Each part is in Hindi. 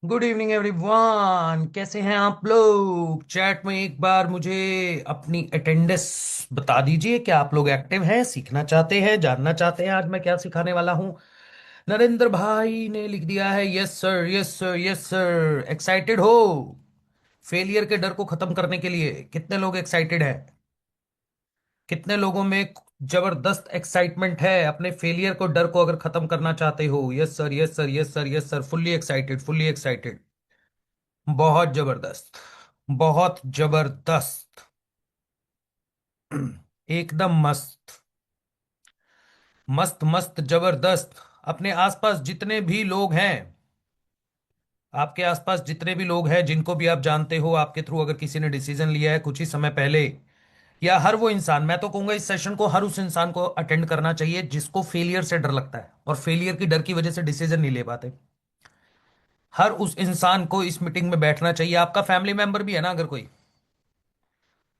Good evening everyone. कैसे हैं आप लोग? चैट में एक बार मुझे अपनी अटेंडेंस बता दीजिए। क्या आप लोग एक्टिव हैं, सीखना चाहते हैं, जानना चाहते हैं आज मैं क्या सिखाने वाला हूं? नरेंद्र भाई ने लिख दिया है yes sir, yes sir, yes sir. Excited हो फेलियर के डर को खत्म करने के लिए? कितने लोग एक्साइटेड हैं? कितने लोगों में जबरदस्त एक्साइटमेंट है अपने फेलियर को, डर को अगर खत्म करना चाहते हो? Yes sir, yes sir, yes sir, yes sir. Fully excited, fully excited. बहुत जबरदस्त, बहुत जबरदस्त। एकदम मस्त, मस्त मस्त जबरदस्त। अपने आसपास जितने भी लोग हैं, आपके आसपास जितने भी लोग हैं जिनको भी आप जानते हो, आपके थ्रू अगर किसी ने डिसीजन लिया है कुछ ही समय पहले, या हर वो इंसान, मैं तो कहूंगा इस सेशन को हर उस इंसान को अटेंड करना चाहिए जिसको फेलियर से डर लगता है और फेलियर की डर की वजह से डिसीजन नहीं ले पाते। हर उस इंसान को इस मीटिंग में बैठना चाहिए। आपका फैमिली मेंबर भी है ना अगर कोई?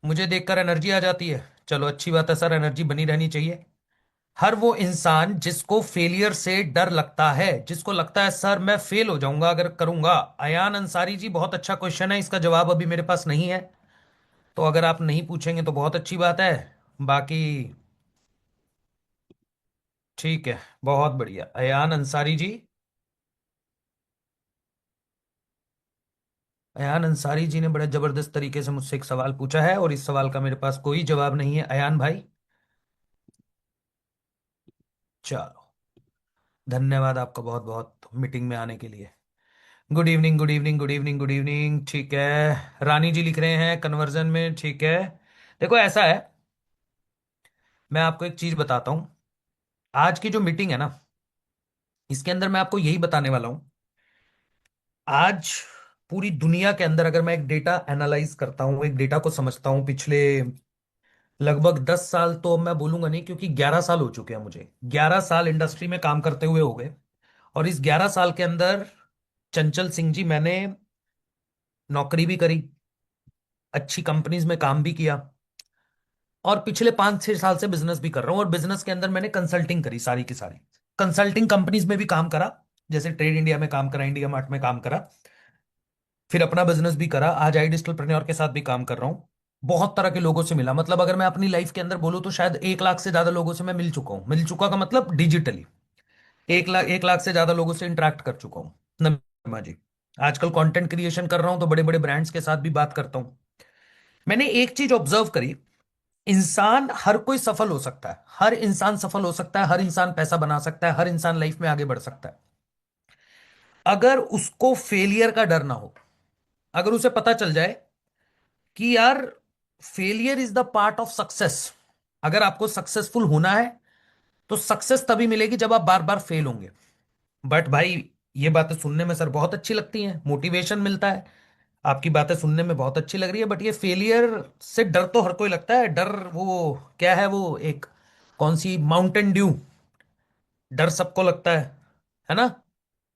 मुझे देखकर एनर्जी आ जाती है। चलो अच्छी बात है सर, एनर्जी बनी रहनी चाहिए। हर वो इंसान जिसको फेलियर से डर लगता है, जिसको लगता है सर मैं फेल हो जाऊंगा अगर करूंगा। अयान अंसारी जी, बहुत अच्छा क्वेश्चन है, इसका जवाब अभी मेरे पास नहीं है, तो अगर आप नहीं पूछेंगे तो बहुत अच्छी बात है। बाकी ठीक है, बहुत बढ़िया अयान अंसारी जी। अयान अंसारी जी ने बड़े जबरदस्त तरीके से मुझसे एक सवाल पूछा है और इस सवाल का मेरे पास कोई जवाब नहीं है अयान भाई। चलो, धन्यवाद आपका बहुत बहुत मीटिंग में आने के लिए। Good evening, good evening, good evening, good evening. ठीक है, रानी जी लिख रहे हैं कन्वर्जन में। ठीक है, देखो ऐसा है, मैं आपको एक चीज बताता हूं। आज की जो मीटिंग है ना, इसके अंदर मैं आपको यही बताने वाला हूं। आज पूरी दुनिया के अंदर अगर मैं एक डेटा एनालाइज करता हूं, एक डेटा को समझता हूं, पिछले लगभग 10 साल, तो अब मैं बोलूंगा नहीं क्योंकि 11 साल हो चुके हैं मुझे। 11 साल इंडस्ट्री में काम करते हुए हो गए। और इस 11 साल के अंदर चंचल सिंह जी, मैंने नौकरी भी करी, अच्छी कंपनीज में काम भी किया, और पिछले 5-6 साल से बिजनेस भी कर रहा हूं। और बिजनेस के अंदर मैंने कंसल्टिंग करी, सारी की सारी कंसल्टिंग कंपनीज में भी काम करा। जैसे ट्रेड इंडिया में काम करा, इंडिया मार्ट में काम करा, फिर अपना बिजनेस भी करा। आज आई डिजिटलप्रेन्योर के साथ भी काम कर रहा हूँ। बहुत तरह के लोगों से मिला, मतलब अगर मैं अपनी लाइफ के अंदर बोलूँ तो शायद 1 लाख से ज्यादा लोगों से मैं मिल चुका हूँ। मिल चुका का मतलब डिजिटली 1 लाख से ज्यादा लोगों से इंटरेक्ट कर चुका हूँ। नरमा जी, आजकल कंटेंट क्रिएशन कर रहा हूँ तो बड़े बड़े ब्रांड्स के साथ भी बात करता हूँ। मैंने एक चीज ऑब्जर्व करी, इंसान हर कोई सफल हो सकता है, हर इंसान सफल हो सकता है, हर इंसान पैसा बना सकता है, हर इंसान लाइफ में आगे बढ़ सकता है, अगर उसको फेलियर का डर ना हो। अगर उसे पता चल जाए कि यार failure is the part of success. अगर आपको सक्सेसफुल होना है तो सक्सेस तभी मिलेगी जब आप बार बार फेल होंगे। बट भाई, ये बातें सुनने में सर बहुत अच्छी लगती हैं, मोटिवेशन मिलता है, आपकी बातें सुनने में बहुत अच्छी लग रही है, बट ये फेलियर से डर तो हर कोई लगता है। डर वो क्या है, वो एक कौन सी माउंटेन ड्यू, डर सबको लगता है ना?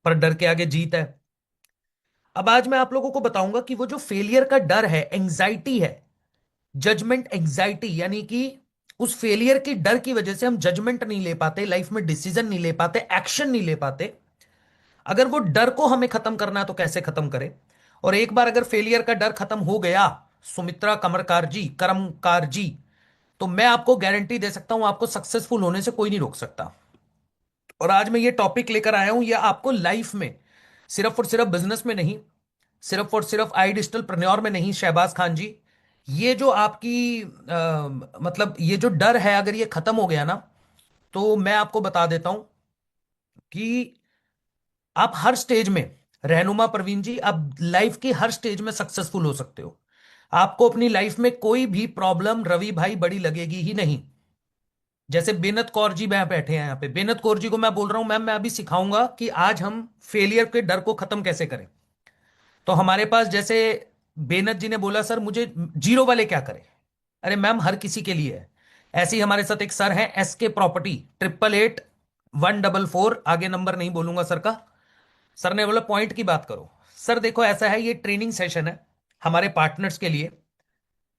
पर डर के आगे जीत है। अब आज मैं आप लोगों को बताऊंगा कि वो जो फेलियर का डर है, एंजाइटी है, जजमेंट एंजाइटी, यानी कि उस फेलियर की डर की वजह से हम जजमेंट नहीं ले पाते, लाइफ में डिसीजन नहीं ले पाते, एक्शन नहीं ले पाते। अगर वो डर को हमें खत्म करना है तो कैसे खत्म करें? और एक बार अगर फेलियर का डर खत्म हो गया, सुमित्रा कमरकार जी, करमकार जी, तो मैं आपको गारंटी दे सकता हूं आपको सक्सेसफुल होने से कोई नहीं रोक सकता। और आज मैं ये टॉपिक लेकर आया हूं, ये आपको लाइफ में, सिर्फ और सिर्फ बिजनेस में नहीं, सिर्फ और सिर्फ आई डिजिटल प्रन्योर में नहीं, शहबाज खान जी, ये जो आपकी मतलब ये जो डर है, अगर ये खत्म हो गया ना, तो मैं आपको बता देता हूं कि आप हर स्टेज में, रहनुमा प्रवीण जी, आप लाइफ की हर स्टेज में सक्सेसफुल हो सकते हो। आपको अपनी लाइफ में कोई भी प्रॉब्लम रवि भाई बड़ी लगेगी ही नहीं। जैसे बेनत कौर जी मैं बैठे हैं यहाँ पे, बेनत कौर जी को मैं बोल रहा हूं मैम मैं अभी सिखाऊंगा कि आज हम फेलियर के डर को खत्म कैसे करें। तो हमारे पास जैसे बेनत जी ने बोला सर मुझे जीरो वाले क्या करें, अरे मैम हर किसी के लिए है। ऐसे ही हमारे साथ एक सर हैं, SK प्रॉपर्टी, 888144, आगे नंबर नहीं बोलूंगा सर का। सर ने बोला पॉइंट की बात करो। सर देखो ऐसा है, ये ट्रेनिंग सेशन है हमारे पार्टनर्स के लिए।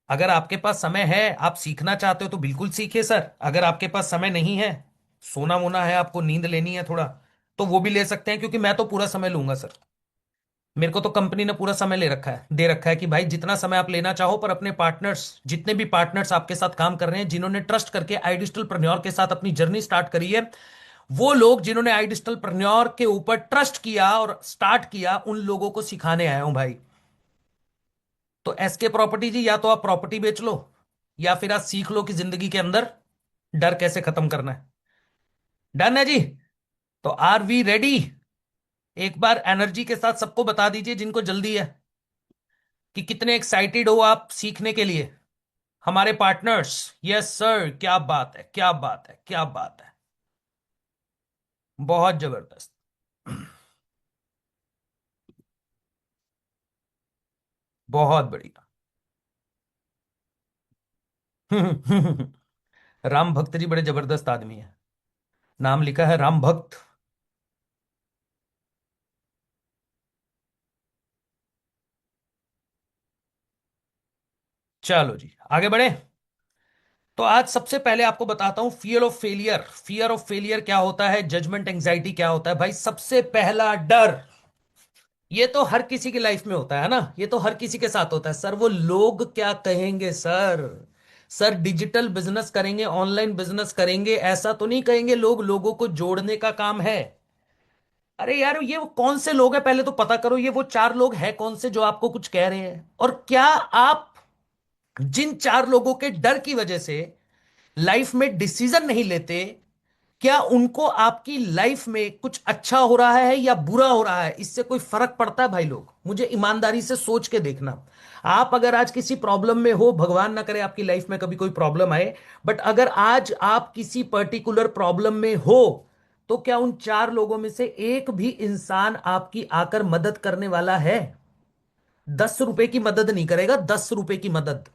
अगर आपके पास समय है, आप सीखना चाहते हो तो बिल्कुल सीखिए सर। अगर आपके पास समय नहीं है, सोना वोना है, आपको नींद लेनी है थोड़ा, तो वो भी ले सकते हैं, क्योंकि मैं तो पूरा समय लूंगा सर। मेरे को तो कंपनी ने पूरा समय ले रखा है, दे रखा है कि भाई जितना समय आप लेना चाहो, पर अपने पार्टनर्स, जितने भी पार्टनर्स आपके साथ काम कर रहे हैं, जिन्होंने ट्रस्ट करके आई डिजिटल प्रन्योर के साथ अपनी जर्नी स्टार्ट करी है, वो लोग जिन्होंने आई डिजिटल प्रन्योर के ऊपर ट्रस्ट किया और स्टार्ट किया, उन लोगों को सिखाने आया हूं भाई। तो एसके प्रॉपर्टी जी, या तो आप प्रॉपर्टी बेच लो, या फिर आप सीख लो कि जिंदगी के अंदर डर कैसे खत्म करना है। डन है जी। तो आर वी रेडी? एक बार एनर्जी के साथ सबको बता दीजिए जिनको जल्दी है, कि कितने एक्साइटेड हो आप सीखने के लिए। हमारे पार्टनर्स, यस सर, क्या बात है, क्या बात है, क्या बात है। बहुत जबरदस्त। बहुत बढ़िया। राम भक्त जी बड़े जबरदस्त आदमी है। नाम लिखा है राम भक्त। चलो जी, आगे बढ़े। तो आज सबसे पहले आपको बताता हूं fear of failure. Fear of failure क्या होता है, जजमेंट एंजाइटी क्या होता है। भाई सबसे पहला डर, ये तो हर किसी की लाइफ में होता है ना, ये तो हर किसी के साथ होता है सर, वो लोग क्या कहेंगे सर। सर डिजिटल बिजनेस करेंगे, ऑनलाइन बिजनेस करेंगे, ऐसा तो नहीं कहेंगे लोग, लोगों को जोड़ने का काम है। अरे यार, ये वो कौन से लोग हैं, पहले तो पता करो ये वो चार लोग हैं कौन से जो आपको कुछ कह रहे हैं, और क्या आप जिन चार लोगों के डर की वजह से लाइफ में डिसीजन नहीं लेते, क्या उनको आपकी लाइफ में कुछ अच्छा हो रहा है या बुरा हो रहा है, इससे कोई फर्क पड़ता है भाई लोग? मुझे ईमानदारी से सोच के देखना। आप अगर आज किसी प्रॉब्लम में हो, भगवान ना करे आपकी लाइफ में कभी कोई प्रॉब्लम आए, बट अगर आज आप किसी पर्टिकुलर प्रॉब्लम में हो, तो क्या उन चार लोगों में से एक भी इंसान आपकी आकर मदद करने वाला है? 10 रुपए की मदद नहीं करेगा, 10 रुपए की मदद।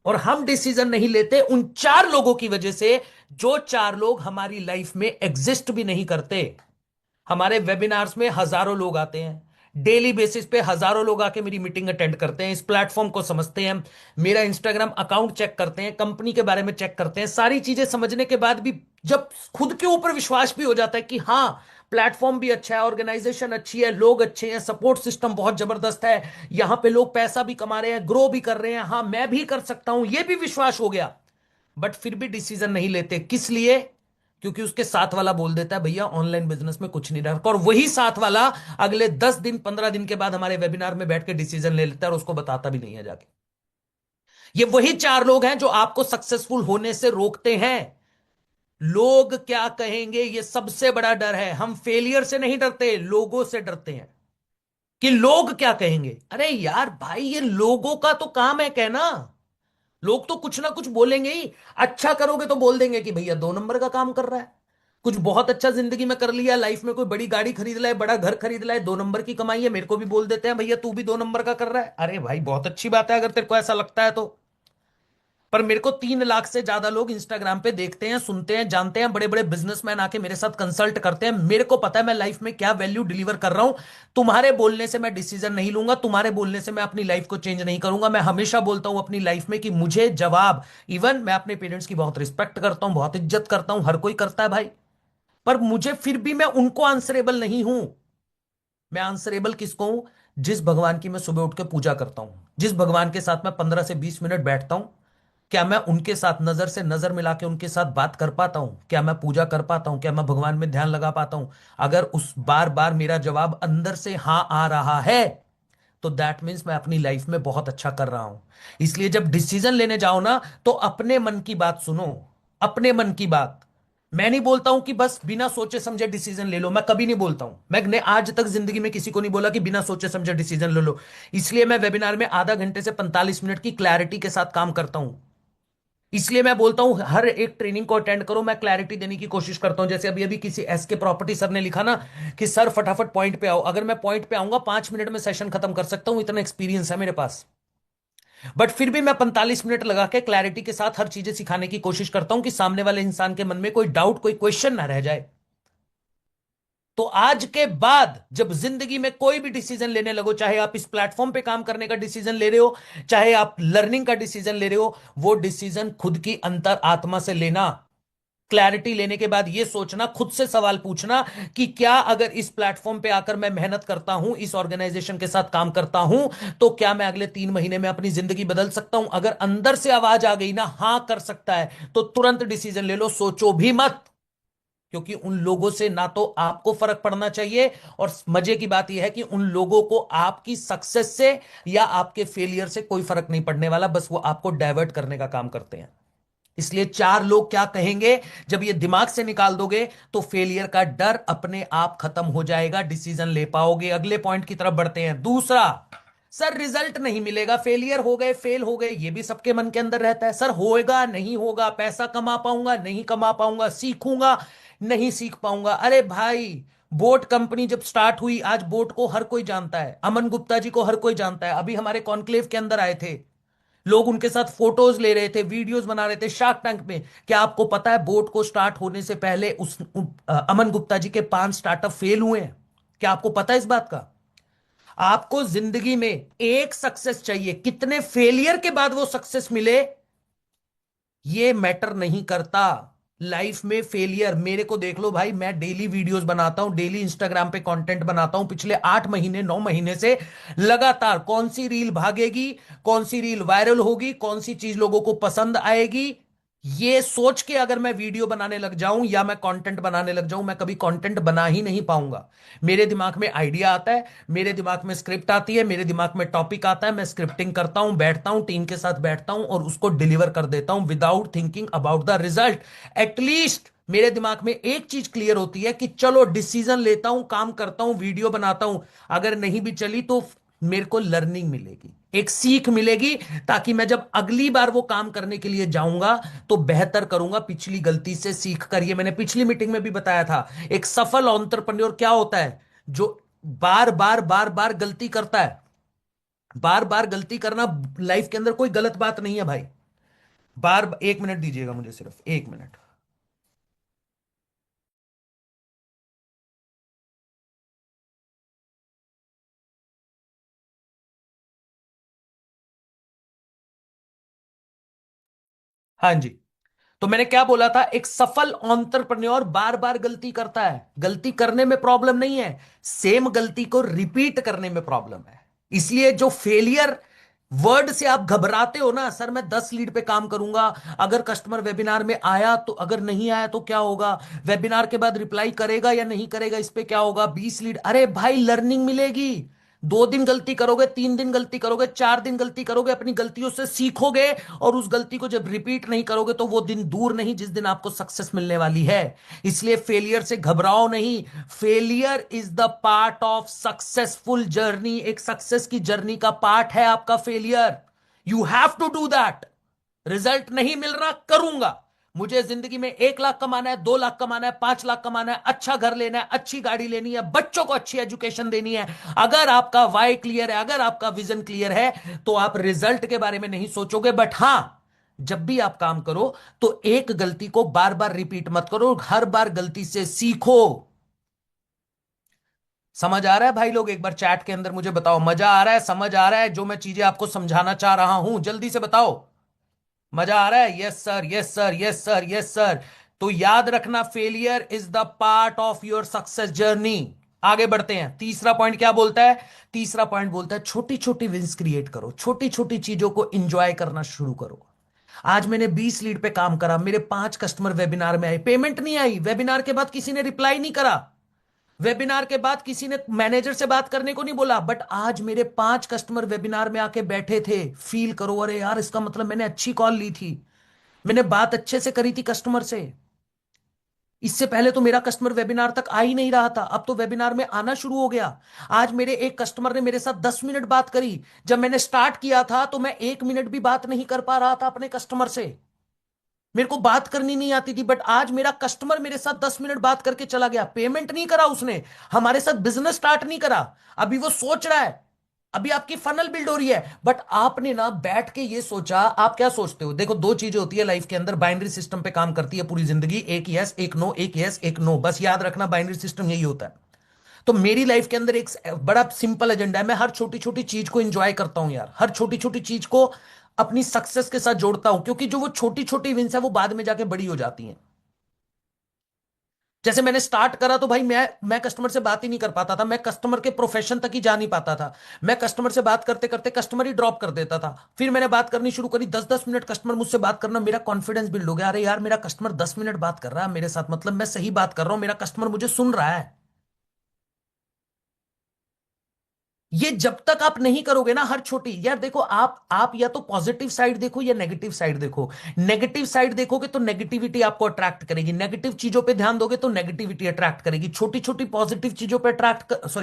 और हम डिसीजन नहीं लेते उन चार लोगों की वजह से, जो चार लोग हमारी लाइफ में एग्जिस्ट भी नहीं करते। हमारे वेबिनार्स में हजारों लोग आते हैं, डेली बेसिस पे हजारों लोग आके मेरी मीटिंग अटेंड करते हैं, इस प्लेटफॉर्म को समझते हैं, मेरा इंस्टाग्राम अकाउंट चेक करते हैं, कंपनी के बारे में चेक करते हैं, सारी चीजें समझने के बाद भी जब खुद के ऊपर विश्वास भी हो जाता है कि हाँ, प्लेटफॉर्म भी अच्छा है, ऑर्गेनाइजेशन अच्छी है, लोग अच्छे हैं, सपोर्ट सिस्टम बहुत जबरदस्त है, यहां पे लोग पैसा भी कमा रहे हैं, ग्रो भी कर रहे हैं, हाँ मैं भी कर सकता हूं, ये भी विश्वास हो गया, बट फिर भी डिसीजन नहीं लेते। किस लिए? क्योंकि उसके साथ वाला बोल देता है भैया ऑनलाइन बिजनेस में कुछ नहीं रखा, और वही साथ वाला अगले 10 दिन 15 दिन के बाद हमारे वेबिनार में बैठ के डिसीजन ले लेता है और उसको बताता भी नहीं है जाके। ये वही चार लोग हैं जो आपको सक्सेसफुल होने से रोकते हैं। लोग क्या कहेंगे, ये सबसे बड़ा डर है। हम फेलियर से नहीं डरते, लोगों से डरते हैं, कि लोग क्या कहेंगे। अरे यार भाई, ये लोगों का तो काम है कहना, लोग तो कुछ ना कुछ बोलेंगे ही। अच्छा करोगे तो बोल देंगे कि भैया 2 नंबर का काम कर रहा है, कुछ बहुत अच्छा जिंदगी में कर लिया, लाइफ में कोई बड़ी गाड़ी खरीद लाए, बड़ा घर खरीद लाए, 2 नंबर की कमाई है, मेरे को भी बोल देते हैं भैया तू भी 2 नंबर का कर रहा है। अरे भाई बहुत अच्छी बात है अगर तेरे को ऐसा लगता है तो। पर मेरे को 3 लाख से ज्यादा लोग इंस्टाग्राम पे देखते हैं, सुनते हैं, जानते हैं, बड़े बड़े बिजनेसमैन आके मेरे साथ कंसल्ट करते हैं, मेरे को पता है मैं लाइफ में क्या वैल्यू डिलीवर कर रहा हूं। तुम्हारे बोलने से मैं डिसीजन नहीं लूंगा, तुम्हारे बोलने से मैं अपनी लाइफ को चेंज नहीं करूंगा। मैं हमेशा बोलता हूं अपनी लाइफ में कि मुझे जवाब, इवन मैं अपने पेरेंट्स की बहुत रिस्पेक्ट करता हूं, बहुत इज्जत करता हूं, हर कोई करता है भाई, पर मुझे फिर भी मैं उनको आंसरेबल नहीं हूं। मैं आंसरेबल किसको हूं? जिस भगवान की मैं सुबह उठ के पूजा करता हूं, जिस भगवान के साथ मैं 15 से 20 मिनट बैठता हूं, क्या मैं उनके साथ नजर से नजर मिला के उनके साथ बात कर पाता हूं? क्या मैं पूजा कर पाता हूं? क्या मैं भगवान में ध्यान लगा पाता हूं? अगर उस बार बार मेरा जवाब अंदर से हाँ आ रहा है, तो दैट मीन्स मैं अपनी लाइफ में बहुत अच्छा कर रहा हूं। इसलिए जब डिसीजन लेने जाओ ना, तो अपने मन की बात सुनो, अपने मन की बात। मैं नहीं बोलता हूं कि बस बिना सोचे समझे डिसीजन ले लो, मैं कभी नहीं बोलता हूं, मैंने आज तक जिंदगी में किसी को नहीं बोला कि बिना सोचे समझे डिसीजन ले लो। इसलिए मैं वेबिनार में आधा घंटे से 45 मिनट की क्लैरिटी के साथ काम करता हूं। इसलिए मैं बोलता हूं हर एक ट्रेनिंग को अटेंड करो, मैं क्लैरिटी देने की कोशिश करता हूं। जैसे अभी अभी किसी एस के प्रॉपर्टी सर ने लिखा ना कि सर फटाफट पॉइंट पे आओ, अगर मैं पॉइंट पे आऊंगा 5 मिनट में सेशन खत्म कर सकता हूं, इतना एक्सपीरियंस है मेरे पास। बट फिर भी मैं 45 मिनट लगा के क्लैरिटी के साथ हर चीजें सिखाने की कोशिश करता हूं कि सामने वाले इंसान के मन में कोई डाउट, कोई क्वेश्चन ना रह जाए। तो आज के बाद जब जिंदगी में कोई भी डिसीजन लेने लगो, चाहे आप इस प्लेटफॉर्म पे काम करने का डिसीजन ले रहे हो, चाहे आप लर्निंग का डिसीजन ले रहे हो, वो डिसीजन खुद की अंतर आत्मा से लेना। क्लैरिटी लेने के बाद ये सोचना, खुद से सवाल पूछना कि क्या अगर इस प्लेटफॉर्म पे आकर मैं मेहनत करता हूं, इस ऑर्गेनाइजेशन के साथ काम करता हूं, तो क्या मैं अगले 3 महीने में अपनी जिंदगी बदल सकता हूं? अगर अंदर से आवाज आ गई ना हां कर सकता है, तो तुरंत डिसीजन ले लो, सोचो भी मत। क्योंकि उन लोगों से ना तो आपको फर्क पड़ना चाहिए, और मजे की बात यह है कि उन लोगों को आपकी सक्सेस से या आपके फेलियर से कोई फर्क नहीं पड़ने वाला, बस वो आपको डाइवर्ट करने का काम करते हैं। इसलिए चार लोग क्या कहेंगे, जब ये दिमाग से निकाल दोगे तो फेलियर का डर अपने आप खत्म हो जाएगा, डिसीजन ले पाओगे। अगले पॉइंट की तरफ बढ़ते हैं। दूसरा, सर रिजल्ट नहीं मिलेगा, फेलियर हो गए, फेल हो गए, ये भी सबके मन के अंदर रहता है। सर होएगा नहीं होगा, पैसा कमा पाऊंगा नहीं कमा पाऊंगा, सीखूंगा नहीं सीख पाऊंगा। अरे भाई, बोट कंपनी जब स्टार्ट हुई, आज बोट को हर कोई जानता है, अमन गुप्ता जी को हर कोई जानता है, अभी हमारे कॉन्क्लेव के अंदर आए थे, लोग उनके साथ फोटोज ले रहे थे, वीडियोस बना रहे थे शार्क टैंक में। क्या आपको पता है बोट को स्टार्ट होने से पहले अमन गुप्ता जी के 5 स्टार्टअप फेल हुए हैं? क्या आपको पता है इस बात का? आपको जिंदगी में एक सक्सेस चाहिए, कितने फेलियर के बाद वो सक्सेस मिले ये मैटर नहीं करता। लाइफ में फेलियर, मेरे को देख लो भाई, मैं डेली वीडियोस बनाता हूं, डेली इंस्टाग्राम पे कंटेंट बनाता हूं, पिछले 8 महीने 9 महीने से लगातार। कौन सी रील भागेगी, कौन सी रील वायरल होगी, कौन सी चीज लोगों को पसंद आएगी, ये सोच के अगर मैं वीडियो बनाने लग जाऊं या मैं कंटेंट बनाने लग जाऊं, मैं कभी कंटेंट बना ही नहीं पाऊंगा। मेरे दिमाग में आइडिया आता है, मेरे दिमाग में स्क्रिप्ट आती है, मेरे दिमाग में टॉपिक आता है, मैं स्क्रिप्टिंग करता हूं, बैठता हूं, टीम के साथ बैठता हूं और उसको डिलीवर कर देता हूं without thinking about the result. At least मेरे दिमाग में एक चीज क्लियर होती है कि चलो डिसीजन लेता हूं, काम करता हूं, वीडियो बनाता हूं, अगर नहीं भी चली तो मेरे को लर्निंग मिलेगी, एक सीख मिलेगी, ताकि मैं जब अगली बार वो काम करने के लिए जाऊंगा तो बेहतर करूंगा, पिछली गलती से सीख कर। ये मैंने पिछली मीटिंग में भी बताया था, एक सफल एंटरप्रेन्योर क्या होता है? जो बार बार बार बार गलती करता है। बार बार गलती करना लाइफ के अंदर कोई गलत बात नहीं है भाई। बार, 1 मिनट दीजिएगा मुझे, सिर्फ 1 मिनट। हाँ जी। तो मैंने क्या बोला था, एक सफल एंटरप्रेन्योर बार बार गलती करता है। गलती करने में प्रॉब्लम नहीं है, सेम गलती को रिपीट करने में प्रॉब्लम है। इसलिए जो फेलियर वर्ड से आप घबराते हो ना, सर मैं 10 लीड पे काम करूंगा, अगर कस्टमर वेबिनार में आया तो, अगर नहीं आया तो क्या होगा, वेबिनार के बाद रिप्लाई करेगा या नहीं करेगा, इस पे क्या होगा, 20 लीड, अरे भाई लर्निंग मिलेगी। 2 दिन गलती करोगे, 3 दिन गलती करोगे, 4 दिन गलती करोगे, अपनी गलतियों से सीखोगे, और उस गलती को जब रिपीट नहीं करोगे तो वो दिन दूर नहीं जिस दिन आपको सक्सेस मिलने वाली है। इसलिए फेलियर से घबराओ नहीं। Failure is the part of successful journey. एक सक्सेस की जर्नी का पार्ट है आपका failure. You have to do that. Result नहीं मिल रहा, करूंगा, मुझे जिंदगी में 1 लाख कमाना है, 2 लाख कमाना है, 5 लाख कमाना है, अच्छा घर लेना है, अच्छी गाड़ी लेनी है, बच्चों को अच्छी एजुकेशन देनी है। अगर आपका वाई क्लियर है, अगर आपका विजन क्लियर है, तो आप रिजल्ट के बारे में नहीं सोचोगे। बट हां, जब भी आप काम करो तो एक गलती को बार बार रिपीट मत करो, हर बार गलती से सीखो। समझ आ रहा है भाई लोग? एक बार चैट के अंदर मुझे बताओ, मजा आ रहा है, समझ आ रहा है जो मैं चीजें आपको समझाना चाह रहा हूं? जल्दी से बताओ, मजा आ रहा है? Yes sir, yes sir, yes sir, yes sir. तो याद रखना, failure is the part of your success journey. आगे बढ़ते हैं। तीसरा पॉइंट क्या बोलता है? तीसरा पॉइंट बोलता है छोटी छोटी विंस क्रिएट करो, छोटी छोटी चीजों को इंजॉय करना शुरू करो। आज मैंने 20 लीड पे काम करा, मेरे 5 कस्टमर वेबिनार में आए, पेमेंट नहीं आई, वेबिनार के बाद किसी ने रिप्लाई नहीं करा, वेबिनार के बाद किसी ने मैनेजर से बात करने को नहीं बोला, बट आज मेरे 5 कस्टमर वेबिनार में आके बैठे थे। फील करो, अरे यार इसका मतलब मैंने अच्छी कॉल ली थी, मैंने बात अच्छे से करी थी कस्टमर से। इससे पहले तो मेरा कस्टमर वेबिनार तक आ ही नहीं रहा था, अब तो वेबिनार में आना शुरू हो गया। आज मेरे एक कस्टमर ने मेरे साथ 10 मिनट बात करी। जब मैंने स्टार्ट किया था तो मैं 1 मिनट भी बात नहीं कर पा रहा था अपने कस्टमर से, मेरे को बात करनी नहीं आती थी। बट आज मेरा कस्टमर मेरे साथ 10 मिनट बात करके चला गया, पेमेंट नहीं करा उसने, हमारे साथ बिजनेस स्टार्ट नहीं करा, अभी वो सोच रहा है, अभी आपकी फनल बिल्ड हो रही है। बट आपने ना बैठ के ये सोचा। आप क्या सोचते हो? देखो, दो चीजें होती है लाइफ के अंदर, बाइनरी सिस्टम पे काम करती है पूरी जिंदगी, एक यस एक नो, एक यस एक नो, बस याद रखना बाइनरी सिस्टम यही होता है। तो मेरी लाइफ के अंदर एक बड़ा सिंपल एजेंडा है, मैं हर छोटी छोटी चीज को एंजॉय करता हूं यार, हर छोटी छोटी चीज को अपनी सक्सेस के साथ जोड़ता हूं, क्योंकि जो वो छोटी छोटी विंस है वो बाद में जाके बड़ी हो जाती हैं। जैसे मैंने स्टार्ट करा तो भाई मैं कस्टमर से बात ही नहीं कर पाता था, मैं कस्टमर के प्रोफेशन तक ही जा नहीं पाता था। मैं कस्टमर से बात करते करते कस्टमर ही ड्रॉप कर देता था। फिर मैंने बात करनी शुरू करी, 10-10 मिनट कस्टमर मुझसे बात करना, मेरा कॉन्फिडेंस बिल्ड हो गया। अरे यार, मेरा कस्टमर 10 मिनट बात कर रहा है मेरे साथ, मतलब मैं सही बात कर रहा हूं, मेरा कस्टमर मुझे सुन रहा है। ये जब तक आप नहीं करोगे ना, हर छोटी, यार देखो, आप या तो पॉजिटिव साइड देखो या नेगेटिव साइड देखो। नेगेटिव साइड देखोगे तो नेगेटिविटी आपको अट्रैक्ट करेगी, नेगेटिव चीजों पे ध्यान दोगे तो नेगेटिविटी अट्रैक्ट करेगी। छोटी छोटी पॉजिटिव चीजों पे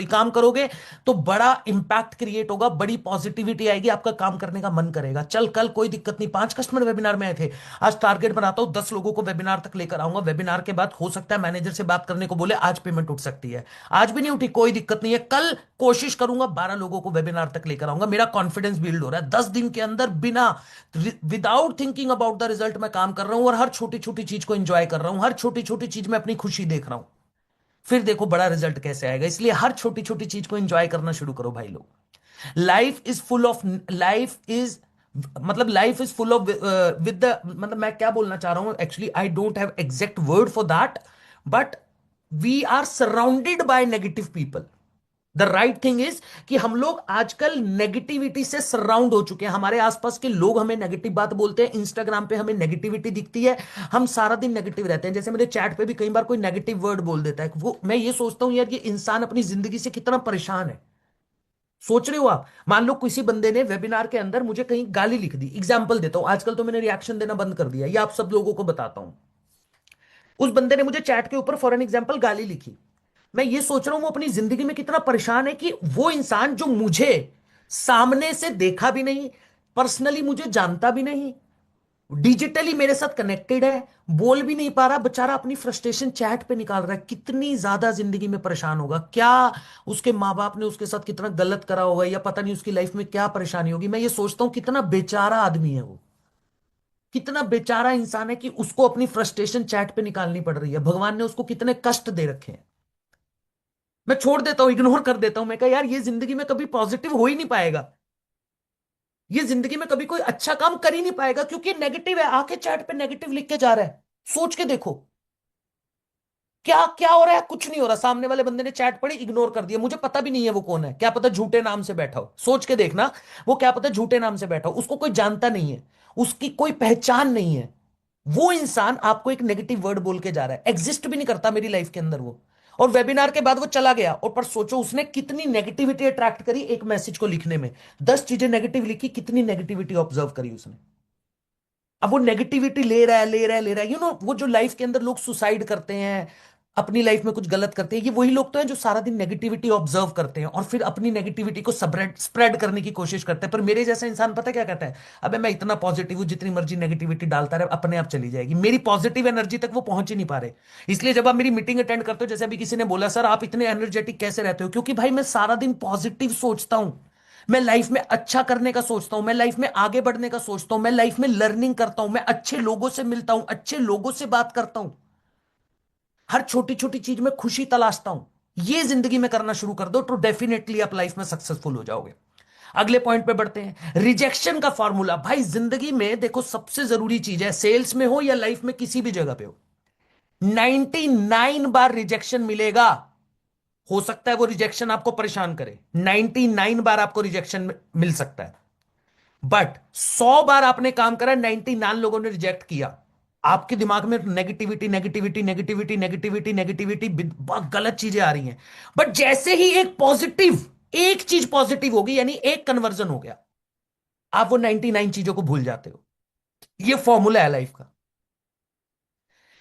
काम करोगे तो बड़ा इंपैक्ट क्रिएट होगा, बड़ी पॉजिटिविटी आएगी, आपका काम करने का मन करेगा। चल कल कोई दिक्कत नहीं, 5 कस्टमर वेबिनार में आए थे, आज टारगेट बनाता हूं 10 लोगों को वेबिनार तक लेकर आऊंगा। वेबिनार के बाद हो सकता है मैनेजर से बात करने को बोले, आज पेमेंट उठ सकती है। आज भी नहीं उठी, कोई दिक्कत नहीं है, कल कोशिश करूंगा 12 लोगों को वेबिनार तक लेकर आऊंगा। मेरा कॉन्फिडेंस बिल्ड हो रहा है, 10 दिन के अंदर बिना, without thinking about the result मैं काम कर रहा हूं, और हर छोटी छोटी चीज को एंजॉय कर रहा हूं, हर छोटी छोटी चीज में अपनी खुशी देख रहा हूं। फिर देखो बड़ा रिजल्ट कैसे आएगा। इसलिए हर छोटी छोटी चीज को एंजॉय करना शुरू करो भाई लोग। Life is full of, life is, मतलब life is full of with the, मतलब मैं क्या बोलना चाह रहा हूं, actually I don't have exact word for that, but we are surrounded by negative people. The right thing is कि हम लोग आजकल नेगेटिविटी से सराउंड हो चुके हैं, हमारे आसपास के लोग हमें नेगेटिव बात बोलते हैं, इंस्टाग्राम पे हमें नेगेटिविटी दिखती है, हम सारा दिन नेगेटिव रहते हैं। जैसे मेरे चैट पे भी कई बार कोई नेगेटिव वर्ड बोल देता है, वो मैं ये सोचता हूं यार, ये इंसान अपनी जिंदगी से कितना परेशान है। सोच रहे हो आप, मान लो किसी बंदे ने वेबिनार के अंदर मुझे कहीं गाली लिख दी, एग्जाम्पल देता हूं, आजकल तो मैंने रिएक्शन देना बंद कर दिया, ये आप सब लोगों को बताता हूं। उस बंदे ने मुझे चैट के ऊपर फॉर एन एग्जाम्पल गाली लिखी, मैं ये सोच रहा हूं वो अपनी जिंदगी में कितना परेशान है कि वो इंसान जो मुझे सामने से देखा भी नहीं, पर्सनली मुझे जानता भी नहीं, डिजिटली मेरे साथ कनेक्टेड है, बोल भी नहीं पा रहा, बेचारा अपनी फ्रस्ट्रेशन चैट पे निकाल रहा है, कितनी ज्यादा जिंदगी में परेशान होगा। क्या उसके माँ बाप ने उसके साथ कितना गलत करा होगा, या पता नहीं उसकी लाइफ में क्या परेशानी होगी। मैं ये सोचता हूं कितना बेचारा आदमी है वो, कितना बेचारा इंसान है कि उसको अपनी फ्रस्ट्रेशन चैट पे निकालनी पड़ रही है। भगवान ने उसको कितने कष्ट दे रखे हैं। मैं छोड़ देता हूं, इग्नोर कर देता हूं, मैं कहा यार ये जिंदगी में कभी पॉजिटिव हो ही नहीं पाएगा, ये जिंदगी में कभी कोई अच्छा काम कर ही नहीं पाएगा, क्योंकि नेगेटिव है, आके चैट पे नेगेटिव लिख के जा रहा है। सोच के देखो क्या क्या हो रहा है, कुछ नहीं हो रहा, सामने वाले बंदे ने चैट पढ़ी, इग्नोर कर दिया, मुझे पता भी नहीं है वो कौन है, क्या पता झूठे नाम से बैठा हो, सोच के देखना, वो क्या पता झूठे नाम से बैठा हो, उसको कोई जानता नहीं है, उसकी कोई पहचान नहीं है, वो इंसान आपको एक नेगेटिव वर्ड बोल के जा रहा है, एग्जिस्ट भी नहीं करता मेरी लाइफ के अंदर वो। और वेबिनार के बाद वो चला गया, और पर सोचो उसने कितनी नेगेटिविटी अट्रैक्ट करी एक मैसेज को लिखने में, 10 चीजें नेगेटिव लिखी, कितनी नेगेटिविटी ऑब्जर्व करी उसने। अब वो नेगेटिविटी ले रहा है, ले रहा है, ले रहा है, वो जो लाइफ के अंदर लोग सुसाइड करते हैं, अपनी लाइफ में कुछ गलत करते हैं, ये वही लोग तो हैं जो सारा दिन नेगेटिविटी ऑब्जर्व करते हैं और फिर अपनी नेगेटिविटी को स्प्रेड स्प्रेड करने की कोशिश करते हैं। पर मेरे जैसा इंसान पता है क्या कहता है, अबे मैं इतना पॉजिटिव हूं, जितनी मर्जी नेगेटिविटी डालता रहे अपने आप चली जाएगी, मेरी पॉजिटिव एनर्जी तक वो पहुंच ही नहीं पा रहे। इसलिए जब आप मेरी मीटिंग अटेंड करते हो, जैसे अभी किसी ने बोला सर आप इतने एनर्जेटिक कैसे रहते हो, क्योंकि भाई मैं सारा दिन पॉजिटिव सोचता हूं, मैं लाइफ में अच्छा करने का सोचता हूं, मैं लाइफ में आगे बढ़ने का सोचता हूं, मैं लाइफ में लर्निंग करता हूं, मैं अच्छे लोगों से मिलता हूं, अच्छे लोगों से बात करता हूं, हर छोटी छोटी चीज में खुशी तलाशता हूं। ये जिंदगी में करना शुरू कर दो तो डेफिनेटली आप लाइफ में सक्सेसफुल हो जाओगे। अगले पॉइंट पे बढ़ते हैं, रिजेक्शन का फॉर्मूला। भाई जिंदगी में देखो सबसे जरूरी चीज है, सेल्स में हो या लाइफ में किसी भी जगह पे हो, 99 बार रिजेक्शन मिलेगा। हो सकता है वो रिजेक्शन आपको परेशान करे, 99 बार आपको रिजेक्शन मिल सकता है, बट 100 बार आपने काम करा, 99 लोगों ने रिजेक्ट किया, आपके दिमाग में negativity negativity negativity negativity negativity, बहुत गलत चीजें आ रही हैं। बट जैसे ही एक पॉजिटिव, एक चीज पॉजिटिव होगी, यानी एक कन्वर्जन हो गया, आप वो 99 चीजों को भूल जाते हो। ये फॉर्मूला है लाइफ का,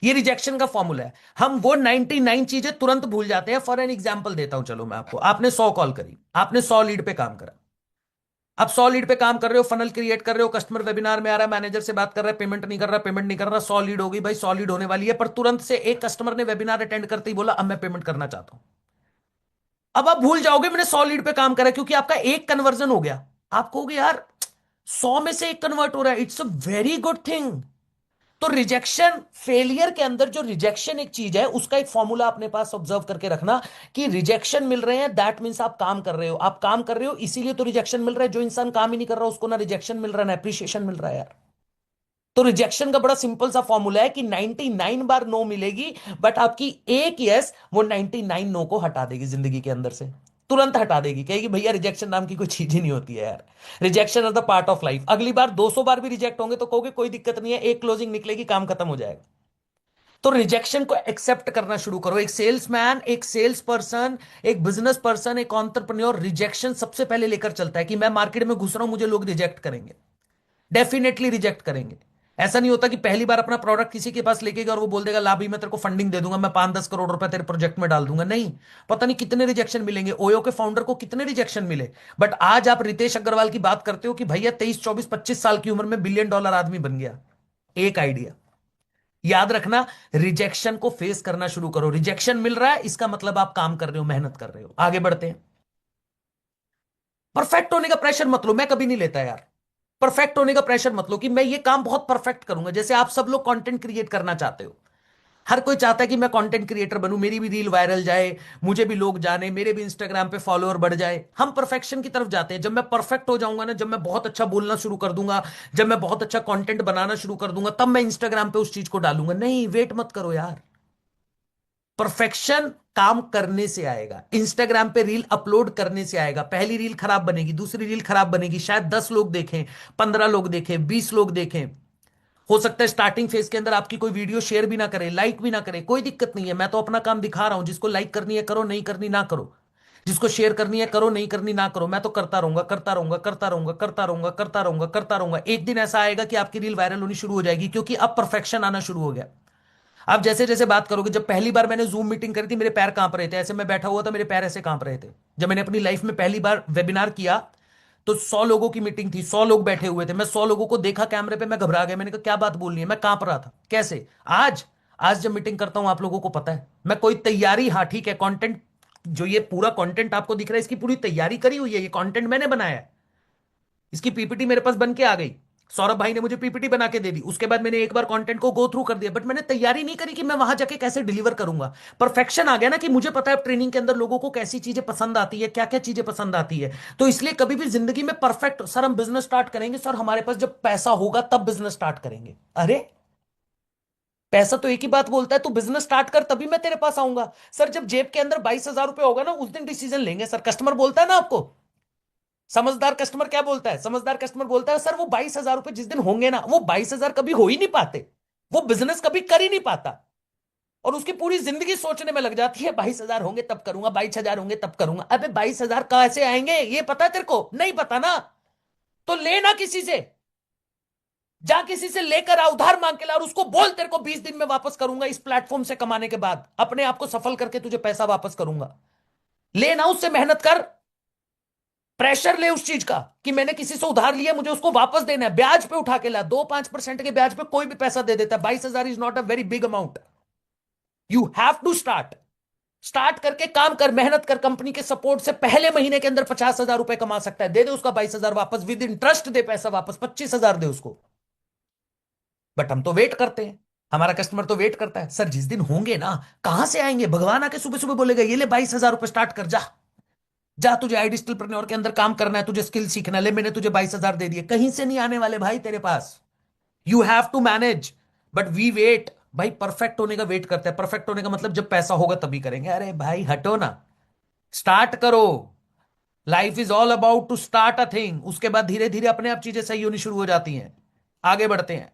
ये रिजेक्शन का फॉर्मूला है। हम वो 99 चीजें तुरंत भूल जाते हैं। फॉर एन एग्जाम्पल देता हूं, चलो मैं आपको, आपने 100 कॉल करी, आपने 100 लीड पे काम करा, आप 100 लीड पे काम कर रहे हो, फनल क्रिएट कर रहे हो, कस्टमर वेबिनार में आ रहा है, मैनेजर से बात कर रहा है, पेमेंट नहीं कर रहा, पेमेंट नहीं कर रहा, 100 लीड हो गई भाई, 100 लीड होने वाली है, पर तुरंत से एक कस्टमर ने वेबिनार अटेंड करते ही बोला अब मैं पेमेंट करना चाहता हूं। अब आप भूल जाओगे मैंने 100 लीड पे काम करा, क्योंकि आपका एक कन्वर्जन हो गया। आप कहोगे यार 100 में से एक कन्वर्ट हो रहा है, it's a very good thing. तो रिजेक्शन, फेलियर के अंदर जो रिजेक्शन एक चीज है, उसका एक फॉर्मूला अपने पास ऑब्जर्व करके रखना कि रिजेक्शन मिल रहे हैं, दैट मींस आप काम कर रहे हो, आप काम कर रहे हो इसीलिए तो रिजेक्शन मिल रहा है। जो इंसान काम ही नहीं कर रहा उसको ना रिजेक्शन मिल रहा है ना अप्रिशिएशन मिल रहा है यार। तो रिजेक्शन का बड़ा सिंपल सा फॉर्मूला है कि 99 बार नो मिलेगी, बट आपकी एक यस वो 99 नो को हटा देगी जिंदगी के अंदर से, तुरंत हटा देगी, कहेगी भैया रिजेक्शन नाम की कोई चीज ही नहीं होती है यार, rejection is the part of life. अगली बार 200 बार भी रिजेक्ट होंगे तो कहोगे कोई दिक्कत नहीं है, एक क्लोजिंग निकलेगी, काम खत्म हो जाएगा। तो रिजेक्शन को एक्सेप्ट करना शुरू करो। एक सेल्समैन, एक सेल्स पर्सन, एक बिजनेस पर्सन, एक एंटरप्रेन्योर रिजेक्शन सबसे पहले लेकर चलता है कि मैं मार्केट में घुस रहा हूं, मुझे लोग रिजेक्ट करेंगे, डेफिनेटली रिजेक्ट करेंगे। ऐसा नहीं होता कि पहली बार अपना प्रोडक्ट किसी के पास लेके गया और वो बोल देगा ला भाई मैं तेरे को फंडिंग दे दूंगा, मैं 5-10 करोड़ रुपए तेरे प्रोजेक्ट में डाल दूंगा। नहीं, पता नहीं कितने रिजेक्शन मिलेंगे। ओयो के फाउंडर को कितने रिजेक्शन मिले, बट आज आप रितेश अग्रवाल की बात करते हो कि भैया 23, 24, 25 साल की उम्र में $1 बिलियन आदमी बन गया। एक आइडिया याद रखना, रिजेक्शन को फेस करना शुरू करो। रिजेक्शन मिल रहा है इसका मतलब आप काम कर रहे हो, मेहनत कर रहे हो। आगे बढ़ते हैं। परफेक्ट होने का प्रेशर मत लो, मैं कभी नहीं लेता यार। परफेक्ट होने का प्रेशर मत लो कि मैं ये काम बहुत परफेक्ट करूंगा। जैसे आप सब लोग कंटेंट क्रिएट करना चाहते हो, हर कोई चाहता है कि मैं कंटेंट क्रिएटर बनूं, मेरी भी रील वायरल जाए, मुझे भी लोग जाने, मेरे भी इंस्टाग्राम पे फॉलोअर बढ़ जाए। हम परफेक्शन की तरफ जाते हैं। जब मैं परफेक्ट हो जाऊंगा ना, जब मैं बहुत अच्छा बोलना शुरू कर दूंगा, जब मैं बहुत अच्छा कंटेंट बनाना शुरू कर दूंगा, तब मैं इंस्टाग्राम पे उस चीज को डालूंगा। नहीं, वेट मत करो यार। परफेक्शन काम करने से आएगा, इंस्टाग्राम पे रील अपलोड करने से आएगा। पहली रील खराब बनेगी, दूसरी रील खराब बनेगी, शायद 10 लोग देखें, 15 लोग देखें, 20 लोग देखें। हो सकता है स्टार्टिंग फेज के अंदर आपकी कोई वीडियो शेयर भी ना करे, लाइक भी ना करे, कोई दिक्कत नहीं है। मैं तो अपना काम दिखा रहा हूं, जिसको लाइक करनी है करो, नहीं करनी ना करो, जिसको शेयर करनी है करो, नहीं करनी ना करो। मैं तो करता रहूंगा, करता रहूंगा, करता रहूंगा, करता रहूंगा, करता रहूंगा, करता रहूंगा। एक दिन ऐसा आएगा कि आपकी रील वायरल होनी शुरू हो जाएगी, क्योंकि अब परफेक्शन आना शुरू हो गया। आप जैसे जैसे बात करोगे, जब पहली बार मैंने जूम मीटिंग करी थी मेरे पैर कांप रहे थे, ऐसे मैं बैठा हुआ था, मेरे पैर ऐसे कांप रहे थे। जब मैंने अपनी लाइफ में पहली बार वेबिनार किया तो 100 लोगों की मीटिंग थी, 100 लोग बैठे हुए थे, मैं 100 लोगों को देखा कैमरे पे, मैं घबरा गया। मैंने कहा क्या बात बोलनी है, मैं कांप रहा था। कैसे? आज आज जब मीटिंग करता हूं आप लोगों को पता है, मैं कोई तैयारी, हाँ ठीक है, कंटेंट, जो ये पूरा कंटेंट आपको दिख रहा है इसकी पूरी तैयारी करी हुई है, ये कंटेंट मैंने बनाया है। इसकी पीपीटी मेरे पास बन के आ गई, सौरभ भाई ने मुझे पीपीटी बना के दे दी, उसके बाद मैंने एक बार कंटेंट को गो थ्रू कर दिया, बट मैंने तैयारी नहीं करी कि मैं वहां जाके कैसे डिलीवर करूंगा। परफेक्शन आ गया ना, कि मुझे पता है ट्रेनिंग के अंदर लोगों को कैसी चीजें पसंद आती है, क्या क्या चीजें पसंद आती है। तो इसलिए कभी भी जिंदगी में परफेक्ट, सर हम बिजनेस स्टार्ट करेंगे सर, हमारे पास जब पैसा होगा तब बिजनेस स्टार्ट करेंगे। अरे पैसा तो एक ही बात बोलता है, तू बिजनेस स्टार्ट कर तभी मैं तेरे पास आऊंगा। सर जब जेब के अंदर 22,000 रुपए होगा ना, उस दिन डिसीजन लेंगे सर। कस्टमर बोलता है ना आपको, समझदार कस्टमर क्या बोलता है? समझदार कस्टमर बोलता है सर वो 22,000 रुपए जिस दिन होंगे ना, वो 22,000 कभी हो ही नहीं पाते, वो बिजनेस कभी कर ही नहीं पाता। और उसकी पूरी जिंदगी सोचने में लग जाती है 22,000 होंगे तब करूंगा, 22,000 होंगे तब करूंगा। अबे 22,000 कैसे आएंगे ये पता है तेरे को? नहीं पता ना, तो लेना किसी से, जा किसी से लेकर आ, उधार मांग के ला, और उसको बोल तेरे को 20 दिन में वापस करूंगा, इस प्लेटफॉर्म से कमाने के बाद अपने आप को सफल करके तुझे पैसा वापस करूंगा। लेना, उससे मेहनत कर, प्रेशर ले उस चीज का कि मैंने किसी से उधार लिया, मुझे उसको वापस देना है। ब्याज पे उठा के ला, 2-5% के ब्याज पे कोई भी पैसा दे देता है। 22,000 is not a very big amount. You have to start. Start करके काम कर, मेहनत कर, कंपनी के सपोर्ट से पहले महीने के अंदर 50,000 रुपए कमा सकता है। दे दे उसका 22,000 वापस, विद इंटरेस्ट दे पैसा वापस, 25,000 दे उसको। बट हम तो वेट करते हैं, हमारा कस्टमर तो वेट करता है, सर जिस दिन होंगे ना, कहां से आएंगे? भगवान आके सुबह सुबह बोलेगा ये ले 22,000 रुपए स्टार्ट कर, जा जा, तुझे आई डिजिटलप्रेन्योर के अंदर काम करना है, तुझे स्किल सीखना, ले मैंने तुझे 22,000 दे दिए। कहीं से नहीं आने वाले भाई तेरे पास। You have to manage, but we wait. भाई परफेक्ट होने का वेट करते हैं। परफेक्ट होने का मतलब जब पैसा होगा तभी करेंगे। अरे भाई हटो ना, स्टार्ट करो। Life is all about to start a thing, उसके बाद धीरे धीरे अपने आप चीजें सही होनी शुरू हो जाती हैं। आगे बढ़ते हैं।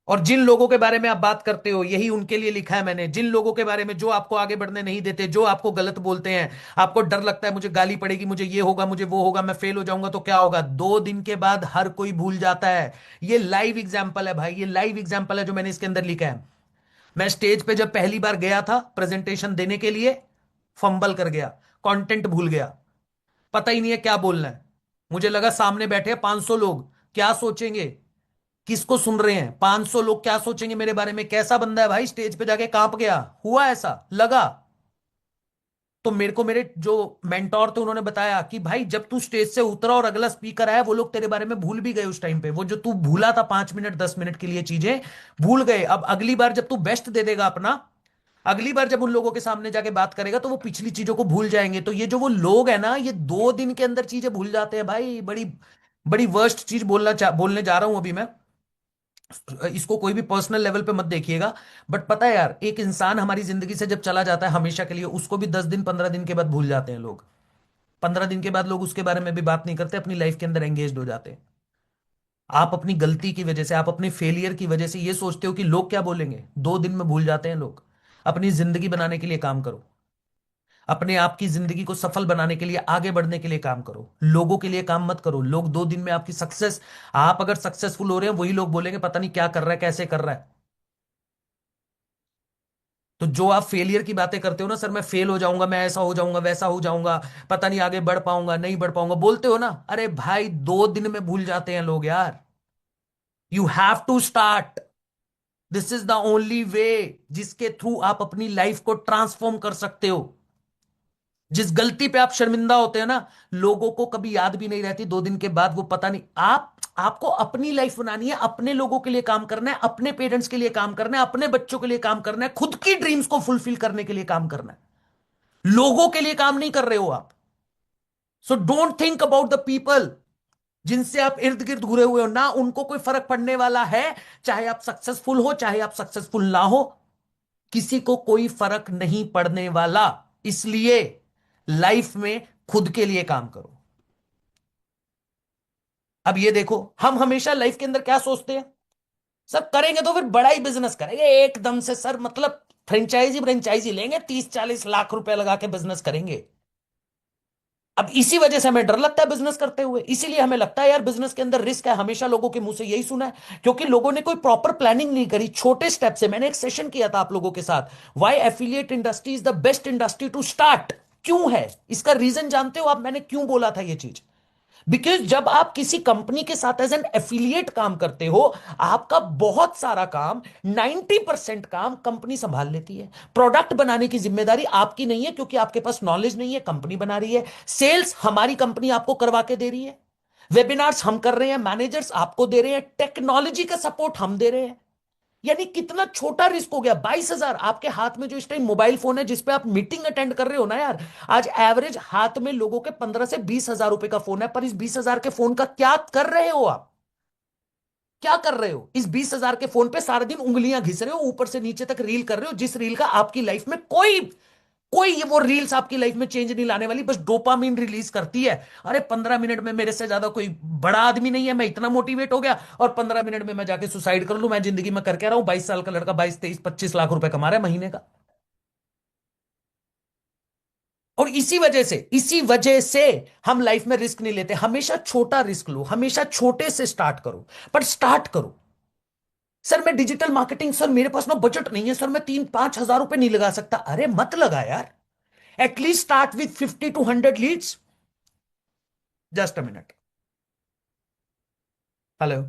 और जिन लोगों के बारे में आप बात करते हो, यही उनके लिए लिखा है मैंने। जिन लोगों के बारे में जो आपको आगे बढ़ने नहीं देते, जो आपको गलत बोलते हैं, आपको डर लगता है मुझे गाली पड़ेगी, मुझे ये होगा, मुझे वो होगा, मैं फेल हो जाऊंगा तो क्या होगा, 2 दिन के बाद हर कोई भूल जाता है। ये लाइव एग्जाम्पल है भाई, ये लाइव एग्जाम्पल है जो मैंने इसके अंदर लिखा है। मैं स्टेज पे जब पहली बार गया था प्रेजेंटेशन देने के लिए, फंबल कर गया, कंटेंट भूल गया, पता ही नहीं है क्या बोलना है। मुझे लगा सामने बैठे 500 लोग, क्या सोचेंगे, किसको सुन रहे हैं, 500 लोग क्या सोचेंगे मेरे बारे में, कैसा बंदा है भाई। स्टेज पे जाके कांप गया, हुआ ऐसा लगा। तो मेरे को मेरे जो मेंटोर थे उन्होंने बताया कि भाई जब तू स्टेज से उतरा और अगला स्पीकर आया, वो लोग तेरे बारे में भूल भी गए उस टाइम पे। वो जो तू भूला था 5 मिनट 10 मिनट के लिए चीजें भूल गए। अब अगली बार जब तू बेस्ट दे देगा अपना, अगली बार जब उन लोगों के सामने जाके बात करेगा तो वो पिछली चीजों को भूल जाएंगे। तो ये जो वो लोग है ना, ये 2 दिन के अंदर चीजें भूल जाते हैं भाई। बड़ी बड़ी वर्स्ट चीज बोलने जा रहा हूं अभी मैं। इसको कोई भी पर्सनल लेवल पे मत देखिएगा। बट पता है यार, एक इंसान हमारी जिंदगी से जब चला जाता है हमेशा के लिए, उसको भी 10 दिन 15 दिन के बाद भूल जाते हैं लोग। 15 दिन के बाद लोग उसके बारे में भी बात नहीं करते, अपनी लाइफ के अंदर एंगेज हो जाते हैं। आप अपनी गलती की वजह से, आप अपने फेलियर की वजह से ये सोचते हो कि लोग क्या बोलेंगे, 2 दिन में भूल जाते हैं लोग। अपनी जिंदगी बनाने के लिए काम करो। अपने आप की जिंदगी को सफल बनाने के लिए, आगे बढ़ने के लिए काम करो। लोगों के लिए काम मत करो। लोग 2 दिन में आपकी सक्सेस, आप अगर सक्सेसफुल हो रहे हैं, वही लोग बोलेंगे पता नहीं क्या कर रहा है, कैसे कर रहा है। तो जो आप फेलियर की बातें करते हो ना, सर मैं फेल हो जाऊंगा, मैं ऐसा हो जाऊंगा, वैसा हो जाऊंगा, पता नहीं आगे बढ़ पाऊंगा, नहीं बढ़ पाऊंगा, बोलते हो ना, अरे भाई 2 दिन में भूल जाते हैं लोग यार। You have to start. This is the only way जिसके थ्रू आप अपनी लाइफ को ट्रांसफॉर्म कर सकते हो। जिस गलती पे आप शर्मिंदा होते हैं ना, लोगों को कभी याद भी नहीं रहती, 2 दिन के बाद वो पता नहीं। आपको अपनी लाइफ बनानी है, अपने लोगों के लिए काम करना है, अपने पेरेंट्स के लिए काम करना है, अपने बच्चों के लिए काम करना है, खुद की ड्रीम्स को फुलफिल करने के लिए काम करना है। लोगों के लिए काम नहीं कर रहे हो आप। So don't think about the people जिनसे आप इर्द गिर्द घुरे हुए हो ना, उनको कोई फर्क पड़ने वाला है। चाहे आप सक्सेसफुल हो, चाहे आप सक्सेसफुल ना हो, किसी को कोई फर्क नहीं पड़ने वाला। इसलिए लाइफ में खुद के लिए काम करो। अब ये देखो, हम हमेशा लाइफ के अंदर क्या सोचते हैं, सर करेंगे तो फिर बड़ा ही बिजनेस करेंगे एकदम से सर, मतलब फ्रेंचाइजी फ्रेंचाइजी लेंगे, 30 40 लाख रुपए लगा के बिजनेस करेंगे। अब इसी वजह से हमें डर लगता है बिजनेस करते हुए, इसीलिए हमें लगता है यार बिजनेस के अंदर रिस्क है। हमेशा लोगों के मुंह से यही सुना है, क्योंकि लोगों ने कोई प्रॉपर प्लानिंग नहीं करी, छोटे स्टेप से। मैंने एक सेशन किया था आप लोगों के साथ, why affiliate industry is the best industry to start. क्यों है इसका रीजन जानते हो आप, मैंने क्यों बोला था ये चीज? बिकॉज जब आप किसी कंपनी के साथ एज एन एफिलिएट काम करते हो, आपका बहुत सारा काम, 90% काम कंपनी संभाल लेती है। प्रोडक्ट बनाने की जिम्मेदारी आपकी नहीं है, क्योंकि आपके पास नॉलेज नहीं है, कंपनी बना रही है। सेल्स हमारी कंपनी आपको करवा के दे रही है। वेबिनार्स हम कर रहे हैं, मैनेजर्स आपको दे रहे हैं, टेक्नोलॉजी का सपोर्ट हम दे रहे हैं। यानी कितना छोटा रिस्क हो गया। 22,000 आपके हाथ में जो इस टाइम मोबाइल फोन है जिसपे आप मीटिंग अटेंड कर रहे हो ना यार, आज एवरेज हाथ में लोगों के 15 से 20 हजार रुपए का फोन है। पर इस 20,000 के फोन का क्या कर रहे हो आप? क्या कर रहे हो इस 20,000 के फोन पे? सारा दिन उंगलियां घिस रहे हो, ऊपर से नीचे तक रील कर रहे हो, जिस रील का आपकी लाइफ में कोई कोई ये वो रील्स आपकी लाइफ में चेंज नहीं लाने वाली, बस डोपामिन रिलीज करती है। अरे 15 मिनट में मेरे से ज्यादा कोई बड़ा आदमी नहीं है, मैं इतना मोटिवेट हो गया, और 15 मिनट में मैं जाके सुसाइड कर लूं। मैं जिंदगी में कर क्या रहा हूं? 22 साल का लड़का 22 23 25 लाख रुपए कमा रहा है महीने का। और इसी वजह से हम लाइफ में रिस्क नहीं लेते। हमेशा छोटा रिस्क लो, हमेशा छोटे से स्टार्ट करो, पर स्टार्ट करो। सर मैं डिजिटल मार्केटिंग, सर मेरे पास ना बजट नहीं है, सर मैं 3 5 हजार रुपए नहीं लगा सकता। अरे मत लगा यार। At least start with 50 to 100 leads. Just a minute. Hello.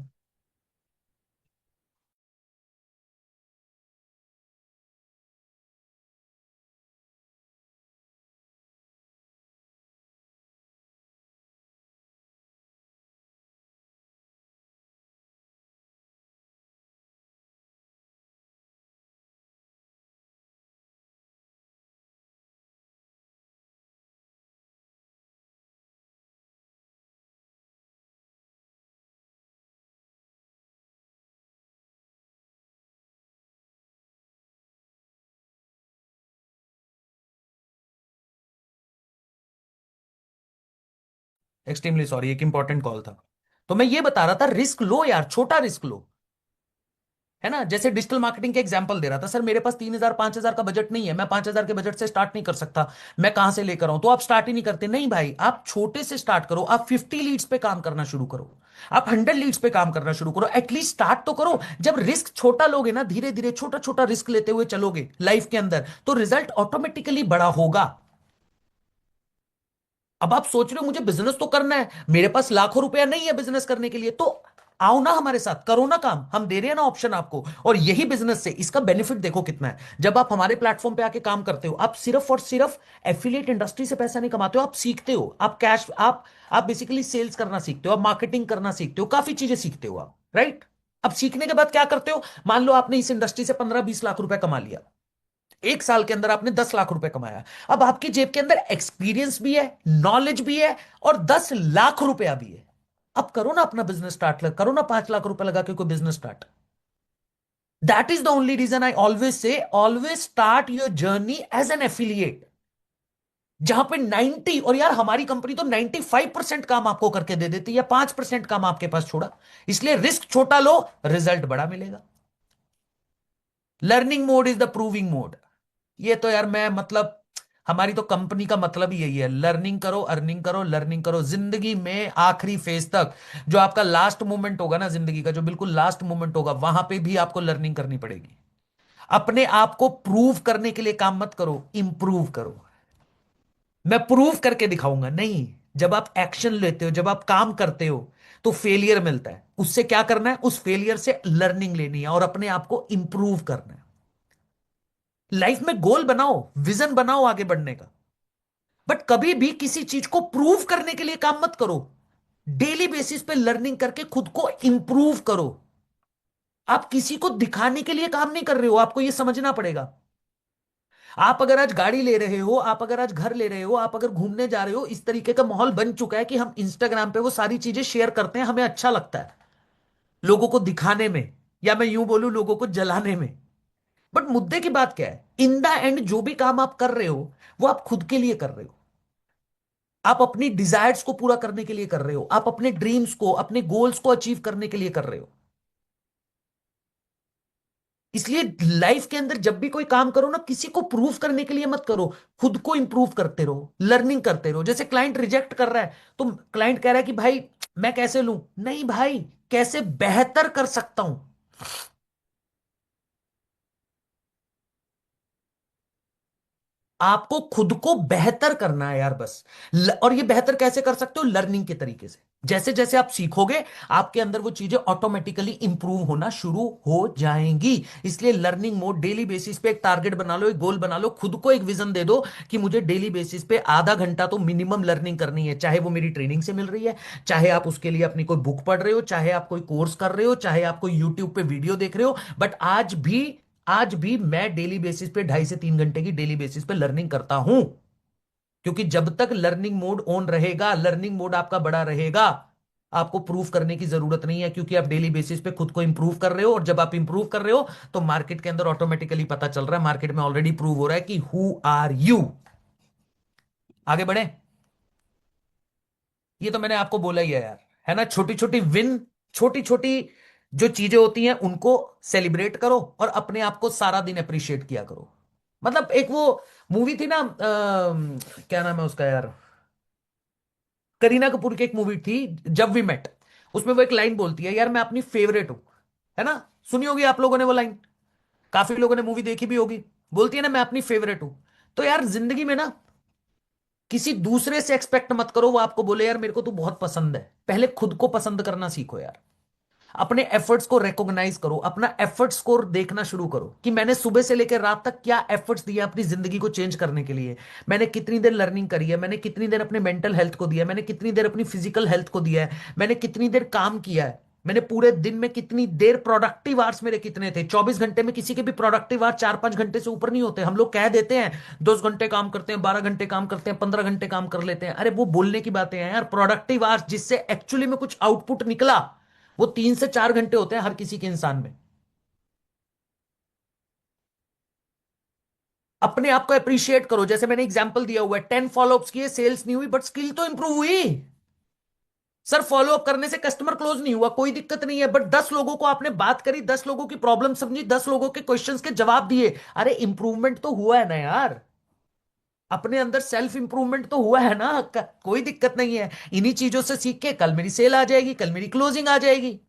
Extremely sorry, एक इंपॉर्टेंट कॉल था। तो मैं ये बता रहा था, रिस्क लो यार, छोटा रिस्क लो। है ना? जैसे डिजिटल मार्केटिंग के एग्जांपल दे रहा था, सर मेरे पास 3,000 5,000 का बजट नहीं है, मैं 5,000 के बजट से स्टार्ट नहीं कर सकता, मैं कहां से लेकर आऊं? तो आप स्टार्ट ही नहीं करते। नहीं भाई, आप छोटे से स्टार्ट करो। आप 50 लीड्स पे काम करना शुरू करो, आप 100 लीड्स पे काम करना शुरू करो। एटलीस्ट स्टार्ट तो करो। जब रिस्क छोटा लोगे ना, धीरे धीरे छोटा छोटा रिस्क लेते हुए चलोगे लाइफ के अंदर, तो रिजल्ट ऑटोमेटिकली बड़ा होगा। अब आप सोच रहे हो मुझे बिजनेस तो करना है, मेरे पास लाखों रुपया नहीं है बिजनेस करने के लिए, तो आओ ना हमारे साथ, करो ना काम, हम दे रहे हैं ना ऑप्शन आपको। और यही बिजनेस से इसका बेनिफिट देखो कितना है। जब आप हमारे प्लेटफॉर्म पे आके काम करते हो, आप सिर्फ और सिर्फ एफिलिएट इंडस्ट्री से पैसा नहीं कमाते हो, आप सीखते हो, आप कैश, आप बेसिकली सेल्स करना सीखते हो, आप मार्केटिंग करना सीखते हो, काफी चीजें सीखते हो आप, राइट? अब सीखने के बाद क्या करते हो? मान लो आपने इस इंडस्ट्री से 15 20 लाख रुपए कमा लिया, 1 साल के अंदर आपने 10 लाख रुपए कमाया। अब आपकी जेब के अंदर एक्सपीरियंस भी है, नॉलेज भी है, और 10 लाख रुपया भी है। अब करो ना अपना बिजनेस स्टार्ट, करो ना 5 लाख रुपए लगा के कोई business start. That is the only reason I always say always start your journey as an affiliate, जहां पे 90, और यार हमारी कंपनी तो 95% काम आपको करके दे देती है, 5% काम आपके पास छोड़ा, इसलिए रिस्क छोटा लो, रिजल्ट बड़ा मिलेगा। Learning mode is the proving mode. ये तो यार मैं मतलब, हमारी तो कंपनी का मतलब ही यही है, लर्निंग करो, अर्निंग करो, लर्निंग करो जिंदगी में आखिरी फेज तक। जो आपका लास्ट मोमेंट होगा ना जिंदगी का, जो बिल्कुल लास्ट मोमेंट होगा, वहां पे भी आपको लर्निंग करनी पड़ेगी। अपने आप को प्रूव करने के लिए काम मत करो, इंप्रूव करो। मैं प्रूव करके दिखाऊंगा नहीं। जब आप एक्शन लेते हो, जब आप काम करते हो, तो फेलियर मिलता है, उससे क्या करना है, उस फेलियर से लर्निंग लेनी है और अपने आप को इंप्रूव करना है। लाइफ में गोल बनाओ, विजन बनाओ आगे बढ़ने का, बट कभी भी किसी चीज को प्रूव करने के लिए काम मत करो। डेली बेसिस पे लर्निंग करके खुद को इंप्रूव करो। आप किसी को दिखाने के लिए काम नहीं कर रहे हो, आपको यह समझना पड़ेगा। आप अगर आज गाड़ी ले रहे हो, आप अगर आज घर ले रहे हो, आप अगर घूमने जा रहे हो, इस तरीके का माहौल बन चुका है कि हम इंस्टाग्राम पे वो सारी चीजें शेयर करते हैं, हमें अच्छा लगता है लोगों को दिखाने में, या मैं यूं बोलूं लोगों को जलाने में। बट मुद्दे की बात क्या है, इन द एंड जो भी काम आप कर रहे हो, वो आप खुद के लिए कर रहे हो। आप अपनी डिजायर्स को पूरा करने के लिए कर रहे हो, आप अपने ड्रीम्स को, अपने गोल्स को अचीव करने के लिए कर रहे हो। इसलिए लाइफ के अंदर जब भी कोई काम करो ना, किसी को प्रूव करने के लिए मत करो, खुद को इंप्रूव करते रहो, लर्निंग करते रहो। जैसे क्लाइंट रिजेक्ट कर रहा है, तो क्लाइंट कह रहा है कि भाई मैं कैसे लूं, नहीं भाई, कैसे बेहतर कर सकता हूं। आपको खुद को बेहतर करना है यार बस। और ये बेहतर कैसे कर सकते हो, लर्निंग के तरीके से। जैसे जैसे आप सीखोगे, आपके अंदर वो चीजें ऑटोमेटिकली इंप्रूव होना शुरू हो जाएंगी। इसलिए लर्निंग मोड, डेली बेसिस पे एक टारगेट बना लो, एक गोल बना लो, खुद को एक विजन दे दो कि मुझे डेली बेसिस पे आधा घंटा तो मिनिमम लर्निंग करनी है। चाहे वो मेरी ट्रेनिंग से मिल रही है, चाहे आप उसके लिए अपनी कोई बुक पढ़ रहे हो, चाहे आप कोई कोर्स कर रहे हो, चाहे आप कोई यूट्यूब पे वीडियो देख रहे हो, बट आज भी मैं डेली बेसिस पे 2.5 से 3 घंटे की डेली बेसिस पे लर्निंग करता हूं। क्योंकि जब तक लर्निंग मोड ऑन रहेगा, लर्निंग मोड आपका बड़ा रहेगा, आपको प्रूफ करने की जरूरत नहीं है, क्योंकि आप डेली बेसिस पे खुद को इंप्रूव कर रहे हो। और जब आप इंप्रूव कर रहे हो, तो मार्केट के अंदर ऑटोमेटिकली पता चल रहा है, मार्केट में ऑलरेडी प्रूव हो रहा है कि हु आर यू। आगे बढ़े। ये तो मैंने आपको बोला ही है यार, है ना। छोटी छोटी विन, छोटी छोटी जो चीजें होती हैं उनको सेलिब्रेट करो, और अपने आप को सारा दिन अप्रिशिएट किया करो। मतलब एक वो मूवी थी ना, क्या नाम है उसका यार, करीना कपूर की एक मूवी थी, जब वी मेट। उसमें वो एक लाइन बोलती है, यार मैं अपनी फेवरेट हूं, है ना। सुनी होगी आप लोगों ने वो लाइन, काफी लोगों ने मूवी देखी भी होगी। बोलती है ना, मैं अपनी फेवरेट हूं। तो यार जिंदगी में ना, किसी दूसरे से एक्सपेक्ट मत करो वो आपको बोले यार मेरे को तू बहुत पसंद है। पहले खुद को पसंद करना सीखो यार। अपने एफर्ट्स को रिकॉग्नाइज करो, अपना एफर्ट स्कोर देखना शुरू करो कि मैंने सुबह से लेकर रात तक क्या एफर्ट्स दिए अपनी जिंदगी को चेंज करने के लिए। मैंने कितनी देर लर्निंग करी है, मैंने कितनी देर अपने मेंटल हेल्थ को दिया है, मैंने कितनी देर अपनी फिजिकल हेल्थ को दिया है, मैंने कितनी देर काम किया है, मैंने पूरे दिन में कितनी देर, प्रोडक्टिव आवर्स मेरे कितने थे। 24 घंटे में किसी के भी प्रोडक्टिव आवर्स 4-5 घंटे से ऊपर नहीं होते। हम लोग कह देते हैं 10 घंटे काम करते हैं, 12 घंटे काम करते हैं, 15 घंटे काम कर लेते हैं। अरे वो बोलने की बातें हैं यार। प्रोडक्टिव आवर्स जिससे एक्चुअली में कुछ आउटपुट निकला, वो 3 से 4 घंटे होते हैं हर किसी के इंसान में। अपने आप को अप्रिशिएट करो। जैसे मैंने एग्जांपल दिया हुआ है, 10 फॉलोअप्स किए, सेल्स नहीं हुई, बट स्किल तो इंप्रूव हुई। सर फॉलोअप करने से कस्टमर क्लोज नहीं हुआ, कोई दिक्कत नहीं है, बट 10 लोगों को आपने बात करी, 10 लोगों की प्रॉब्लम समझी, 10 लोगों के क्वेश्चंस के जवाब दिए। अरे इंप्रूवमेंट तो हुआ है ना यार। अपने अंदर सेल्फ इंप्रूवमेंट तो हुआ है ना। कोई दिक्कत नहीं है। इन्हीं चीजों से सीख के कल मेरी सेल आ जाएगी, कल मेरी क्लोजिंग आ जाएगी।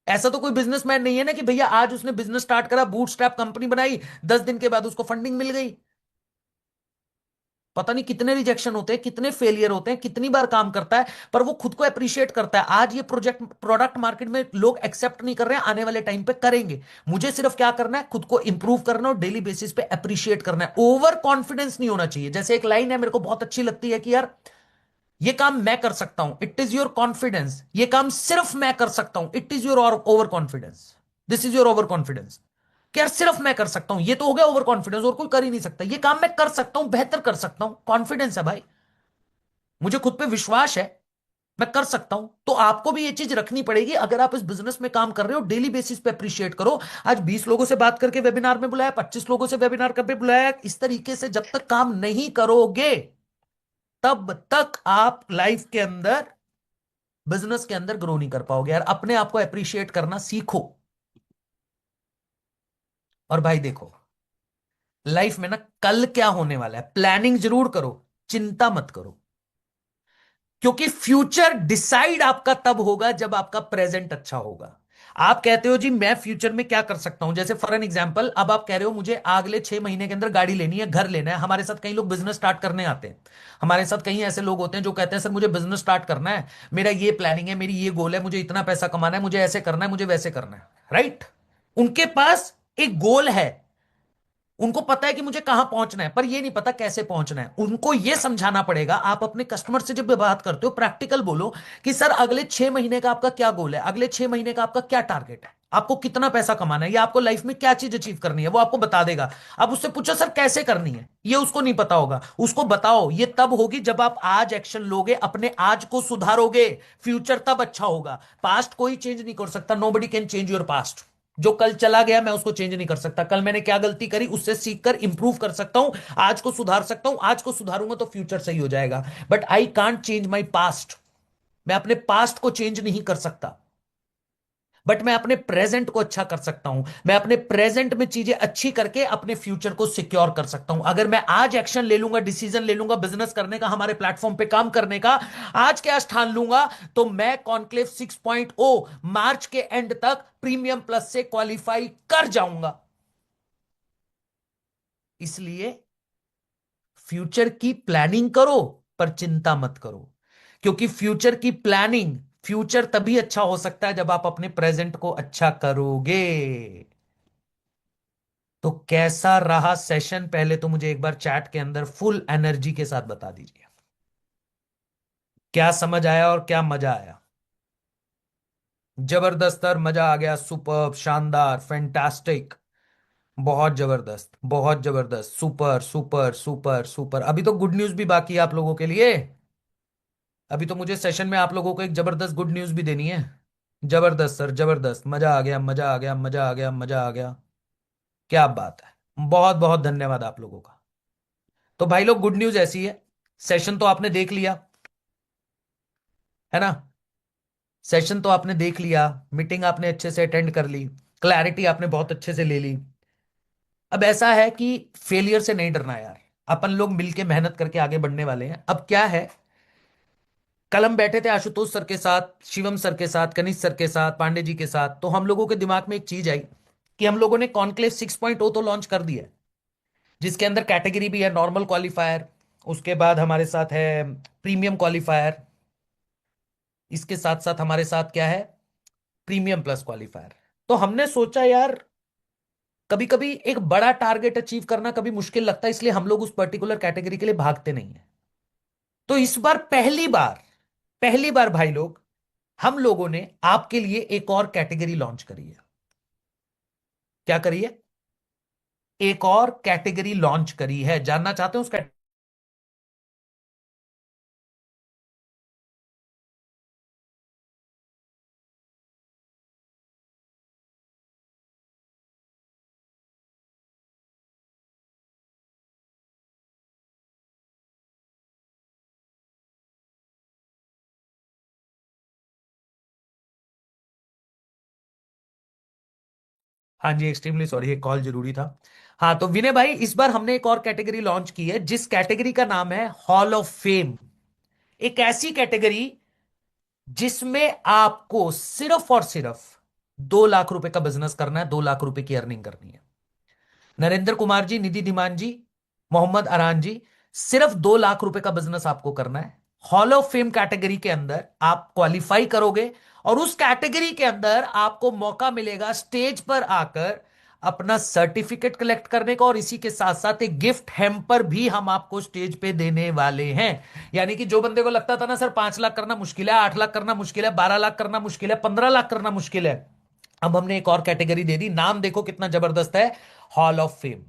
ऐसा तो कोई बिजनेसमैन नहीं है ना कि भैया आज उसने बिजनेस स्टार्ट करा, बूटस्ट्रैप कंपनी बनाई, 10 दिन के बाद उसको फंडिंग मिल गई। पता नहीं कितने रिजेक्शन होते हैं, कितने फेलियर होते हैं, कितनी बार काम करता है, पर वो खुद को अप्रिशिएट करता है। आज ये प्रोडक्ट मार्केट में लोग एक्सेप्ट नहीं कर रहे हैं, आने वाले टाइम पे करेंगे। मुझे सिर्फ क्या करना है, खुद को इंप्रूव करना और डेली बेसिस पे अप्रिशिएट करना है। ओवर कॉन्फिडेंस नहीं होना चाहिए। जैसे एक लाइन है मेरे को बहुत अच्छी लगती है कि यार ये काम मैं कर सकता हूं, इट इज योर कॉन्फिडेंस। ये काम सिर्फ मैं कर सकता हूं, it is your over confidence. This is your over confidence. कि यार सिर्फ मैं कर सकता हूं, ये तो हो गया ओवर कॉन्फिडेंस, और कोई कर ही नहीं सकता। ये काम मैं कर सकता हूं, बेहतर कर सकता हूं, कॉन्फिडेंस है भाई। मुझे खुद पे विश्वास है। मैं कर सकता हूं। तो आपको भी ये चीज रखनी पड़ेगी। अगर आप इस बिजनेस में काम कर रहे हो, डेली बेसिस पे अप्रिशिएट करो। आज 20 लोगों से बात करके वेबिनार में बुलाया, 25 लोगों से वेबिनार करके बुलाया, इस तरीके से जब तक काम नहीं करोगे तब तक आप लाइफ के अंदर, बिजनेस के अंदर ग्रो नहीं कर पाओगे यार। अपने आप को अप्रिशिएट करना सीखो। और भाई देखो, लाइफ में ना कल क्या होने वाला है प्लानिंग जरूर करो, चिंता मत करो। क्योंकि फ्यूचर डिसाइड आपका तब होगा जब आपका प्रेजेंट अच्छा होगा। आप कहते हो जी मैं फ्यूचर में क्या कर सकता हूं, जैसे फॉर एन एग्जांपल अब आप कह रहे हो मुझे अगले 6 महीने के अंदर गाड़ी लेनी है, घर लेना है। हमारे साथ कई लोग बिजनेस स्टार्ट करने आते हैं। हमारे साथ कई ऐसे लोग होते हैं जो कहते हैं सर मुझे बिजनेस स्टार्ट करना है, मेरा ये प्लानिंग है, मेरी ये गोल है, मुझे इतना पैसा कमाना है, मुझे ऐसे करना है, मुझे वैसे करना है। राइट। उनके पास एक गोल है, उनको पता है कि मुझे कहां पहुंचना है, पर ये नहीं पता कैसे पहुंचना है। उनको ये समझाना पड़ेगा। आप अपने कस्टमर से जब बात करते हो प्रैक्टिकल बोलो कि सर अगले 6 महीने का आपका क्या गोल है, अगले 6 महीने का आपका क्या टारगेट है, आपको कितना पैसा कमाना है, या आपको लाइफ में क्या चीज अचीव करनी है, वो आपको बता देगा। अब उससे पूछो सर कैसे करनी है, ये उसको नहीं पता होगा। उसको बताओ ये तब होगी जब आप आज एक्शन लोगे, अपने आज को सुधारोगे। फ्यूचर तब अच्छा होगा। पास्ट कोई चेंज नहीं कर सकता। Nobody can change your past. जो कल चला गया मैं उसको चेंज नहीं कर सकता। कल मैंने क्या गलती करी उससे सीखकर इंप्रूव कर सकता हूं, आज को सुधार सकता हूं। आज को सुधारूंगा तो फ्यूचर सही हो जाएगा। But I can't change my past. मैं अपने पास्ट को चेंज नहीं कर सकता, बट मैं अपने प्रेजेंट को अच्छा कर सकता हूं। मैं अपने प्रेजेंट में चीजें अच्छी करके अपने फ्यूचर को सिक्योर कर सकता हूं। अगर मैं आज एक्शन ले लूंगा, डिसीजन ले लूंगा बिजनेस करने का, हमारे प्लेटफॉर्म पे काम करने का, आज क्या ठान लूंगा, तो मैं कॉन्क्लेव 6.0 मार्च के एंड तक प्रीमियम प्लस से क्वालिफाई कर जाऊंगा। इसलिए फ्यूचर की प्लानिंग करो, पर चिंता मत करो। क्योंकि फ्यूचर की प्लानिंग, फ्यूचर तभी अच्छा हो सकता है जब आप अपने प्रेजेंट को अच्छा करोगे। तो कैसा रहा सेशन, पहले तो मुझे एक बार चैट के अंदर फुल एनर्जी के साथ बता दीजिए। क्या समझ आया और क्या मजा आया? जबरदस्त और मजा आ गया। सुपर, शानदार, फैंटास्टिक। बहुत जबरदस्त, बहुत जबरदस्त, सुपर सुपर सुपर सुपर। अभी तो गुड न्यूज भी बाकी है आप लोगों के लिए। अभी तो मुझे सेशन में आप लोगों को एक जबरदस्त गुड न्यूज भी देनी है। जबरदस्त सर, जबरदस्त। मजा आ गया, मजा आ गया, मजा आ गया, मजा आ गया। क्या बात है। बहुत बहुत धन्यवाद आप लोगों का। तो भाई लोग गुड न्यूज ऐसी है, सेशन तो आपने देख लिया है ना। सेशन तो आपने देख लिया, मीटिंग आपने अच्छे से अटेंड कर ली, क्लैरिटी आपने बहुत अच्छे से ले ली। अब ऐसा है कि फेलियर से नहीं डरना यार। अपन लोग मिलके मेहनत करके आगे बढ़ने वाले हैं। अब क्या है, कल हम बैठे थे आशुतोष सर के साथ, शिवम सर के साथ, कनिष्ठ सर के साथ, पांडे जी के साथ, तो हम लोगों के दिमाग में एक चीज आई कि हम लोगों ने कॉन्क्लेव 6.0 तो लॉन्च कर दिया है, जिसके अंदर कैटेगरी भी है नॉर्मल क्वालिफायर, उसके बाद हमारे साथ है प्रीमियम क्वालिफायर, इसके साथ साथ हमारे साथ क्या है, प्रीमियम प्लस क्वालिफायर। तो हमने सोचा यार कभी कभी एक बड़ा टारगेट अचीव करना कभी मुश्किल लगता है, इसलिए हम लोग उस पर्टिकुलर कैटेगरी के लिए भागते नहीं है। तो इस बार पहली बार भाई लोग, हम लोगों ने आपके लिए एक और कैटेगरी लॉन्च करी है। क्या करी है? एक और कैटेगरी लॉन्च करी है। जानना चाहते हैं उसका? हाँ जी, एक्सट्रीमली सॉरी, ये कॉल जरूरी था। हाँ तो विनय भाई, इस बार हमने एक और कैटेगरी लॉन्च की है, जिस कैटेगरी का नाम है हॉल ऑफ फेम। एक ऐसी कैटेगरी जिसमें आपको सिर्फ और सिर्फ 2 लाख रुपए का बिजनेस करना है, 2 लाख रुपए की अर्निंग करनी है। नरेंद्र कुमार जी, निधि धीमान जी, मोहम्मद अरान जी, सिर्फ 2 लाख रुपए का बिजनेस आपको करना है। हॉल ऑफ फेम कैटेगरी के अंदर आप क्वालिफाई करोगे, और उस कैटेगरी के अंदर आपको मौका मिलेगा स्टेज पर आकर अपना सर्टिफिकेट कलेक्ट करने का, और इसी के साथ साथ एक गिफ्ट हैम्पर भी हम आपको स्टेज पे देने वाले हैं। यानी कि जो बंदे को लगता था ना सर 5 लाख करना मुश्किल है, 8 लाख करना मुश्किल है, 12 लाख करना मुश्किल है, 15 लाख करना मुश्किल है, अब हमने एक और कैटेगरी दे दी। नाम देखो कितना जबरदस्त है, हॉल ऑफ फेम।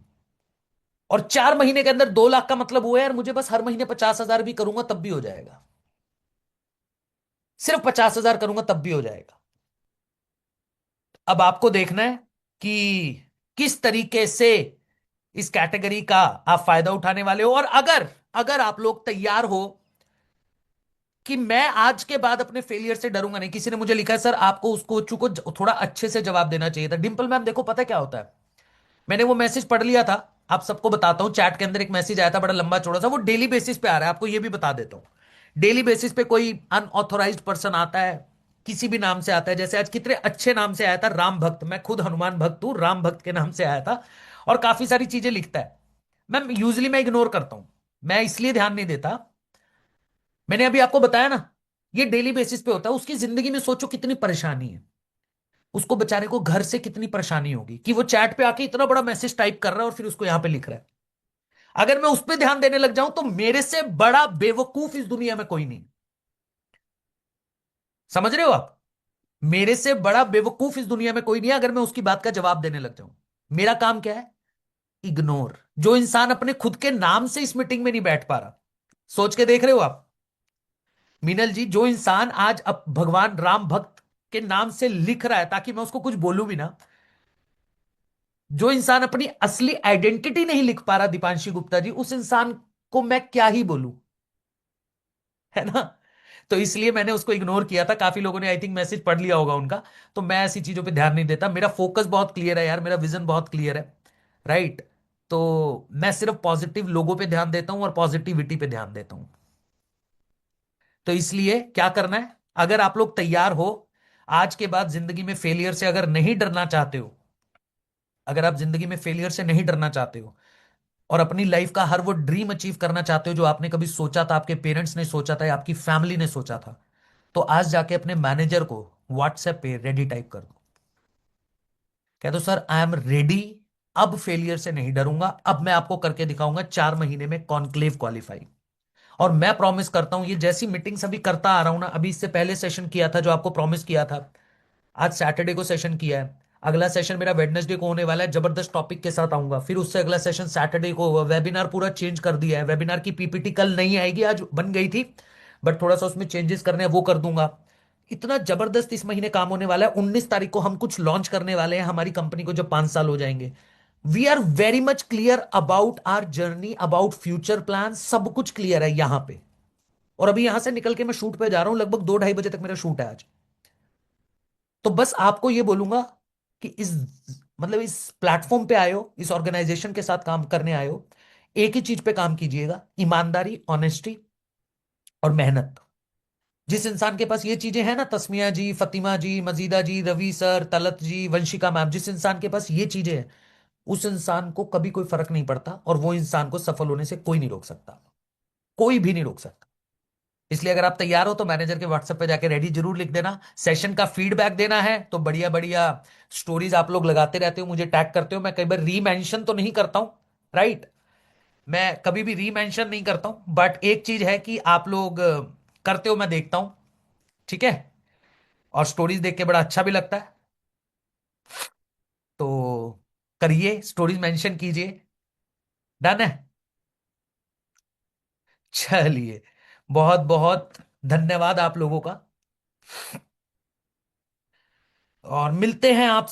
और 4 महीने के अंदर 2 लाख का मतलब हुआ यार, मुझे बस हर महीने 50,000 भी करूंगा तब भी हो जाएगा। सिर्फ 50,000 करूंगा तब भी हो जाएगा। अब आपको देखना है कि किस तरीके से इस कैटेगरी का आप फायदा उठाने वाले हो। और अगर अगर आप लोग तैयार हो कि मैं आज के बाद अपने फेलियर से डरूंगा नहीं। किसी ने मुझे लिखा है सर आपको उस कोचू को थोड़ा अच्छे से जवाब देना चाहिए था। डिंपल मैम देखो पता है क्या होता है, मैंने वो मैसेज पढ़ लिया था। आप सबको बताता हूं, चैट के अंदर एक मैसेज आया था बड़ा लंबा चौड़ा सा, वो डेली बेसिस पे आ रहा है, आपको ये भी बता देता हूं। डेली बेसिस पे कोई अनऑथोराइज्ड पर्सन आता है, किसी भी नाम से आता है। जैसे आज कितने अच्छे नाम से आया था, राम भक्त। मैं खुद हनुमान भक्त हूं, राम भक्त के नाम से आया था। और काफी सारी चीजें लिखता है। मैं इग्नोर करता हूं, मैं इसलिए ध्यान नहीं देता। मैंने अभी आपको बताया ना, ये डेली बेसिस पे होता है। उसकी जिंदगी में सोचो कितनी परेशानी है, उसको बेचारे को घर से कितनी परेशानी होगी कि वो चैट पे आके इतना बड़ा मैसेज टाइप कर रहा है और फिर उसको यहां पे लिख रहा है। अगर मैं उस पर ध्यान देने लग जाऊं तो मेरे से बड़ा बेवकूफ इस दुनिया में कोई नहीं। समझ रहे हो आप? मेरे से बड़ा बेवकूफ इस दुनिया में कोई नहीं है अगर मैं उसकी बात का जवाब देने लग जाऊं। मेरा काम क्या है? इग्नोर। जो इंसान अपने खुद के नाम से इस मीटिंग में नहीं बैठ पा रहा, सोच के देख रहे हो आप? मीनल जी, जो इंसान आज अब भगवान राम भक्त के नाम से लिख रहा है ताकि मैं उसको कुछ बोलूं भी ना, जो इंसान अपनी असली आइडेंटिटी नहीं लिख पा रहा दीपांशी गुप्ता जी, उस इंसान को मैं क्या ही बोलूं, है ना? तो इसलिए मैंने उसको इग्नोर किया था। काफी लोगों ने आई थिंक मैसेज पढ़ लिया होगा उनका। तो मैं ऐसी चीजों पे ध्यान नहीं देता। मेरा फोकस बहुत क्लियर है यार, मेरा विजन बहुत क्लियर है। राइट? तो मैं सिर्फ पॉजिटिव लोगों पे ध्यान देता हूं और पॉजिटिविटी पे ध्यान देता हूं। तो इसलिए क्या करना है, अगर आप लोग तैयार हो, आज के बाद जिंदगी में फेलियर से अगर नहीं डरना चाहते हो, अगर आप जिंदगी में फेलियर से नहीं डरना चाहते हो और अपनी लाइफ का हर वो ड्रीम अचीव करना चाहते हो जो आपने कभी सोचा था, आपके पेरेंट्स ने सोचा था या आपकी फैमिली ने सोचा था, तो आज जाके अपने मैनेजर को व्हाट्सएप पे रेडी टाइप कर दो। कह दो सर आई एम रेडी, अब फेलियर से नहीं डरूंगा, अब मैं आपको करके दिखाऊंगा 4 महीने में कॉन्क्लेव क्वालिफाई। और मैं प्रॉमिस करता हूं, ये जैसी मीटिंग्स अभी करता आ रहा हूं ना, अभी इससे पहले सेशन किया था जो आपको प्रॉमिस किया था, आज सैटरडे को सेशन किया है। अगला सेशन मेरा वेडनेसडे को होने वाला है, जबरदस्त टॉपिक के साथ आऊंगा। फिर उससे अगला सेशन सैटरडे को होगा। वेबिनार पूरा चेंज कर दिया है, वेबिनार की पीपीटी कल नहीं आएगी, आज बन गई थी, बट थोड़ा सा उसमें चेंजेस करने हैं, वो कर दूंगा। इतना जबरदस्त इस महीने काम होने वाला है। 19 तारीख को हम कुछ लॉन्च करने वाले हैं हमारी कंपनी को, जब 5 साल हो जाएंगे। We are very much clear about our journey, about future plan, सब कुछ क्लियर है यहां पे। और अभी यहां से निकल के मैं शूट पे जा रहा हूं, लगभग 2 ढाई बजे तक मेरा शूट है आज। तो बस आपको ये बोलूंगा कि इस मतलब इस प्लेटफॉर्म पे आए हो, इस ऑर्गेनाइजेशन के साथ काम करने आए हो, एक ही चीज पे काम कीजिएगा, ईमानदारी, ऑनेस्टी और मेहनत। जिस इंसान के पास ये चीजें हैं ना, तस्मिया जी, फतिमा जी, मजीदा जी, रवि सर, तलत जी, वंशिका मैम, जिस इंसान के पास ये चीजें हैं, उस इंसान को कभी कोई फर्क नहीं पड़ता और वो इंसान को सफल होने से कोई नहीं रोक सकता। कोई भी नहीं रोक सकता। इसलिए अगर आप तैयार हो तो मैनेजर के व्हाट्सएप पे जाके रेडी जरूर लिख देना। सेशन का फीडबैक देना है तो बढ़िया बढ़िया स्टोरीज आप लोग लगाते रहते हो, मुझे टैग करते हो, मैं कई बार री मेंशन तो नहीं करता हूं। राइट? मैं कभी भी री मेंशन नहीं करता हूं, बट एक चीज है कि आप लोग करते हो, मैं देखता हूं। ठीक है? और स्टोरीज देख के बड़ा अच्छा भी लगता है। तो करिए, स्टोरीज मेंशन कीजिए। डन है? चलिए, बहुत बहुत धन्यवाद आप लोगों का, और मिलते हैं आप